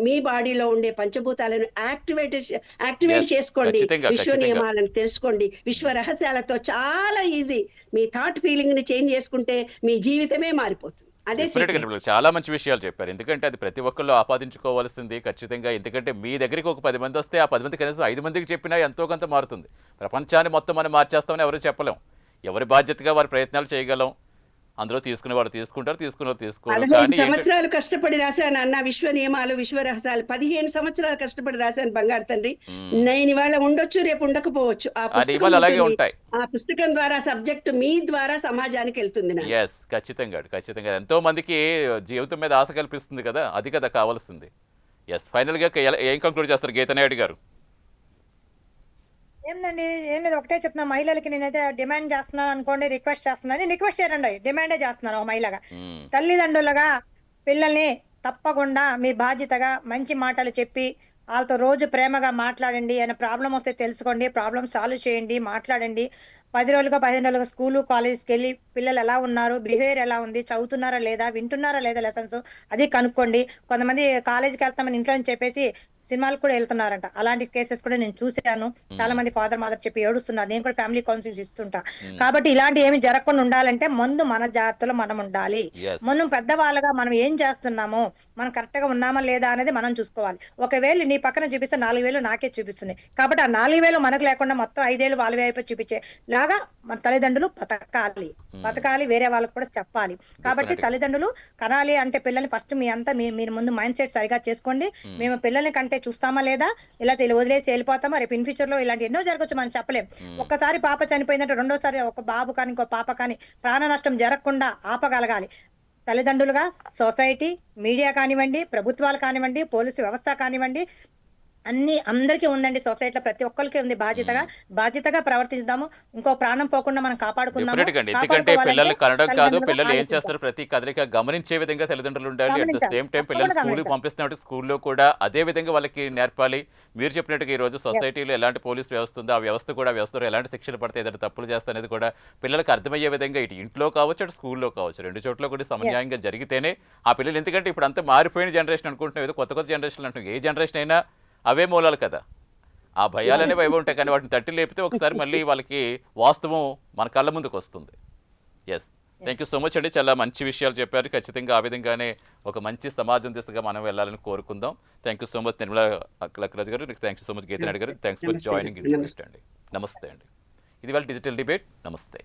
మీ బాడీలో ఉండే పంచభూతాలను యాక్టివేట్ ఎస్ చేసుకోండి. ఖచ్చితంగా విశ్వ ఖచ్చితంగా. నియమాలను తెలుసుకోండి. విశ్వ రహస్యాలతో చాలా ఈజీ. మీ థాట్ ఫీలింగ్ ని చేంజ్ చేసుకుంటే మీ జీవితమే మారిపోతుంది. అదే డెఫినెట్గా సీక్రెట్. ఇప్పుడు చాలా మంచి విషయాలు చెప్పారు. ఎందుకంటే అది ప్రతి ఒక్కళ్ళు ఆపాదించుకోవాల్సింది ఖచ్చితంగా. ఎందుకంటే మీ దగ్గరికి ఒక 10 మంది వస్తే ఆ 10 మంది కనీసం 5 మందికి చెప్పినా ఎంతో కొంత మారుతుంది. ప్రపంచాన్ని మొత్తం మనం మార్చేస్తామని ఎవరు చెప్పలేం. ఎవరి బాధ్యతగా వారి ప్రయత్నాలు చేయగలం. అందులో తీసుకునే వాళ్ళు తీసుకుంటారు, తీసుకునే వాళ్ళు తీసుకోరు. 15 కానీ ఏంటంటే సంవత్సరాలు కష్టపడి రాశాను అన్న విశ్వ నియమాలు, విశ్వ రహస్యాలు. 15 సంవత్సరాలు కష్టపడి రాశాను బంగారు తండ్రి. నేను ఇవాళ ఉండొచ్చు, రేపు ఉండకపోవచ్చు. ఆ ఆ పుస్తకం నియమాలు అలాగే ఉంటుంది. ఉంటాయి. ఆ పుస్తకం ద్వారా సబ్జెక్ట్ మీ ద్వారా సమాజానికి వెళ్తుంది నాన్న. ఎస్ ఖచ్చితంగా ఖచ్చితంగా ఎంతో మందికి జీవితం మీద ఆశ కల్పిస్తుంది కదా, అది కదా కావాల్సింది. ఎస్ ఫైనల్గా ఏం కంక్లూడ్ చేస్తారు గీతానాయుడు గారు? ఏందండి, ఏం లేదు, ఒకటే చెప్తున్నా. మహిళలకి నేనైతే డిమాండ్ చేస్తున్నాను అనుకోండి, రిక్వెస్ట్ చేస్తున్నాను. నేను రిక్వెస్ట్ చేయరండి, డిమాండే చేస్తున్నాను. ఒక మహిళగా, మ్మ్. తల్లిదండ్రులుగా పిల్లల్ని తప్పకుండా మీ బాధ్యతగా మంచి మాటలు చెప్పి వాళ్ళతో రోజు ప్రేమగా మాట్లాడండి. ఏమైనా ప్రాబ్లం వస్తే తెలుసుకోండి, ప్రాబ్లం సాల్వ్ చేయండి, మాట్లాడండి. 10 రోజులుగా 15 రోజులుగా స్కూలు కాలేజ్కి వెళ్ళి పిల్లలు ఎలా ఉన్నారు, బిహేవియర్ ఎలా ఉంది, చదువుతున్నారా లేదా, వింటున్నారా లేదా లెసన్స్, అది కనుక్కోండి. కొంతమంది కాలేజీకి వెళ్తామని ఇంట్లో నుంచి చెప్పేసి సినిమాలకు కూడా వెళ్తున్నారంట. అలాంటి కేసెస్ కూడా నేను చూశాను. చాలా మంది ఫాదర్ మదర్ చెప్పి ఏడుస్తున్నారు. నేను కూడా ఫ్యామిలీ కౌన్సిలింగ్స్ ఇస్తుంటా. కాబట్టి ఇలాంటి ఏమి జరగకుండా ఉండాలంటే ముందు మన జాగ్రత్తలో మనం ఉండాలి. ఎస్ మనం పెద్దవాళ్ళగా మనం ఏం చేస్తున్నామో, మనం కరెక్ట్ గా ఉన్నామా లేదా అనేది మనం చూసుకోవాలి. ఒకవేళ నీ పక్కన చూపిస్తే 4,000 నాకే చూపిస్తున్నాయి. కాబట్టి ఆ 4,000 మనకు లేకుండా మొత్తం 5,000 వాళ్ళ వైపు చూపించే లాగా మన తల్లిదండ్రులు బతకాలి, వేరే వాళ్ళకు కూడా చెప్పాలి. కాబట్టి డెఫినెట్గా. తల్లిదండ్రులు కనాలి అంటే పిల్లల్ని ఫస్ట్ మీరు ముందు మైండ్ సెట్ సరిగా చేసుకోండి. మేము పిల్లల్ని కంటే చూస్తామా లేదా, ఇలా వదిలేసి వెళ్ళిపోతామా, రేపు ఇన్ ఫ్యూచర్ లో ఇలాంటి ఎన్నో జరగచ్చు, మనం చెప్పలేం. ఒక్కసారి పాప చనిపోయిందంటే రెండోసారి ఒక బాబు కానీ ఇంకో పాప కానీ ప్రాణ నష్టం జరగకుండా ఆపగలగాలి. తల్లిదండ్రులుగా సొసైటీ, మీడియా కానివ్వండి, ప్రభుత్వాలు కానివ్వండి, పోలీసు వ్యవస్థ కానివ్వండి, అందరికీ ఉందండి. సొసైటీలో ప్రతి ఒక్కరికి ఉంది. బాధ్యతగా ప్రవర్తిద్దాము. ఇంకో ప్రాణం పోకుండా మనం కాపాడుకుందాము. డెఫినెట్గా అండి. ఎందుకంటే పిల్లల్ని కనడం కాదు, తల్లిదండ్రులుగా పిల్లలు ఏం ఆలోచించాలి. చేస్తారు ప్రతి కదలిక గమనించే విధంగా తల్లిదండ్రులు ఉండాలి. అట్ ద గమనించాలి. సేమ్ టైం పిల్లలు తప్పకుండా స్కూల్కి గమనించాలి. పంపిస్తున్నట్టు స్కూల్లో కూడా అదే విధంగా వాళ్ళకి నేర్పాలి. మీరు చెప్పినట్టుగా ఈ రోజు సొసైటీలో ఎలాంటి పోలీస్ వ్యవస్థ ఉందో ఆ వ్యవస్థలో ఎలాంటి శిక్షలు పడితే ఏదైనా తప్పులు చేస్తా అనేది కూడా పిల్లలకు అర్థమయ్యే విధంగా ఇటు ఇంట్లో కావచ్చు, అటు స్కూల్లో కావచ్చు, 2 చోట్ల కూడా సమన్యాయంగా జరిగితేనే ఆ పిల్లలు, ఎందుకంటే ఇప్పుడు అంతా మారిపోయిన జనరేషన్ అనుకుంటున్నాం, ఏదో కొత్త జనరేషన్ అంటున్నాం. ఏ జనరేషన్ అయినా అవే మూలాలు కదా. ఆ భయాలనే భయం ఉంటాయి, కానీ వాటిని తట్టి లేపితే ఒకసారి మళ్ళీ వాళ్ళకి వాస్తవం మన కళ్ళ ముందుకు వస్తుంది. Yes thank you so much అండి, చాలా మంచి విషయాలు చెప్పారు. ఖచ్చితంగా ఆ విధంగానే ఒక మంచి సమాజం దిశగా మనం వెళ్ళాలని కోరుకుందాం. Thank you so much Nirmala Lakkaraju గారు, థ్యాంక్ యూ సో మచ్ గీతానాయుడు గారు, థ్యాంక్స్ ఫర్ జాయినింగ్. అండి నమస్తే అండి. ఇది వాళ్ళ డిజిటల్ డిబేట్. నమస్తే.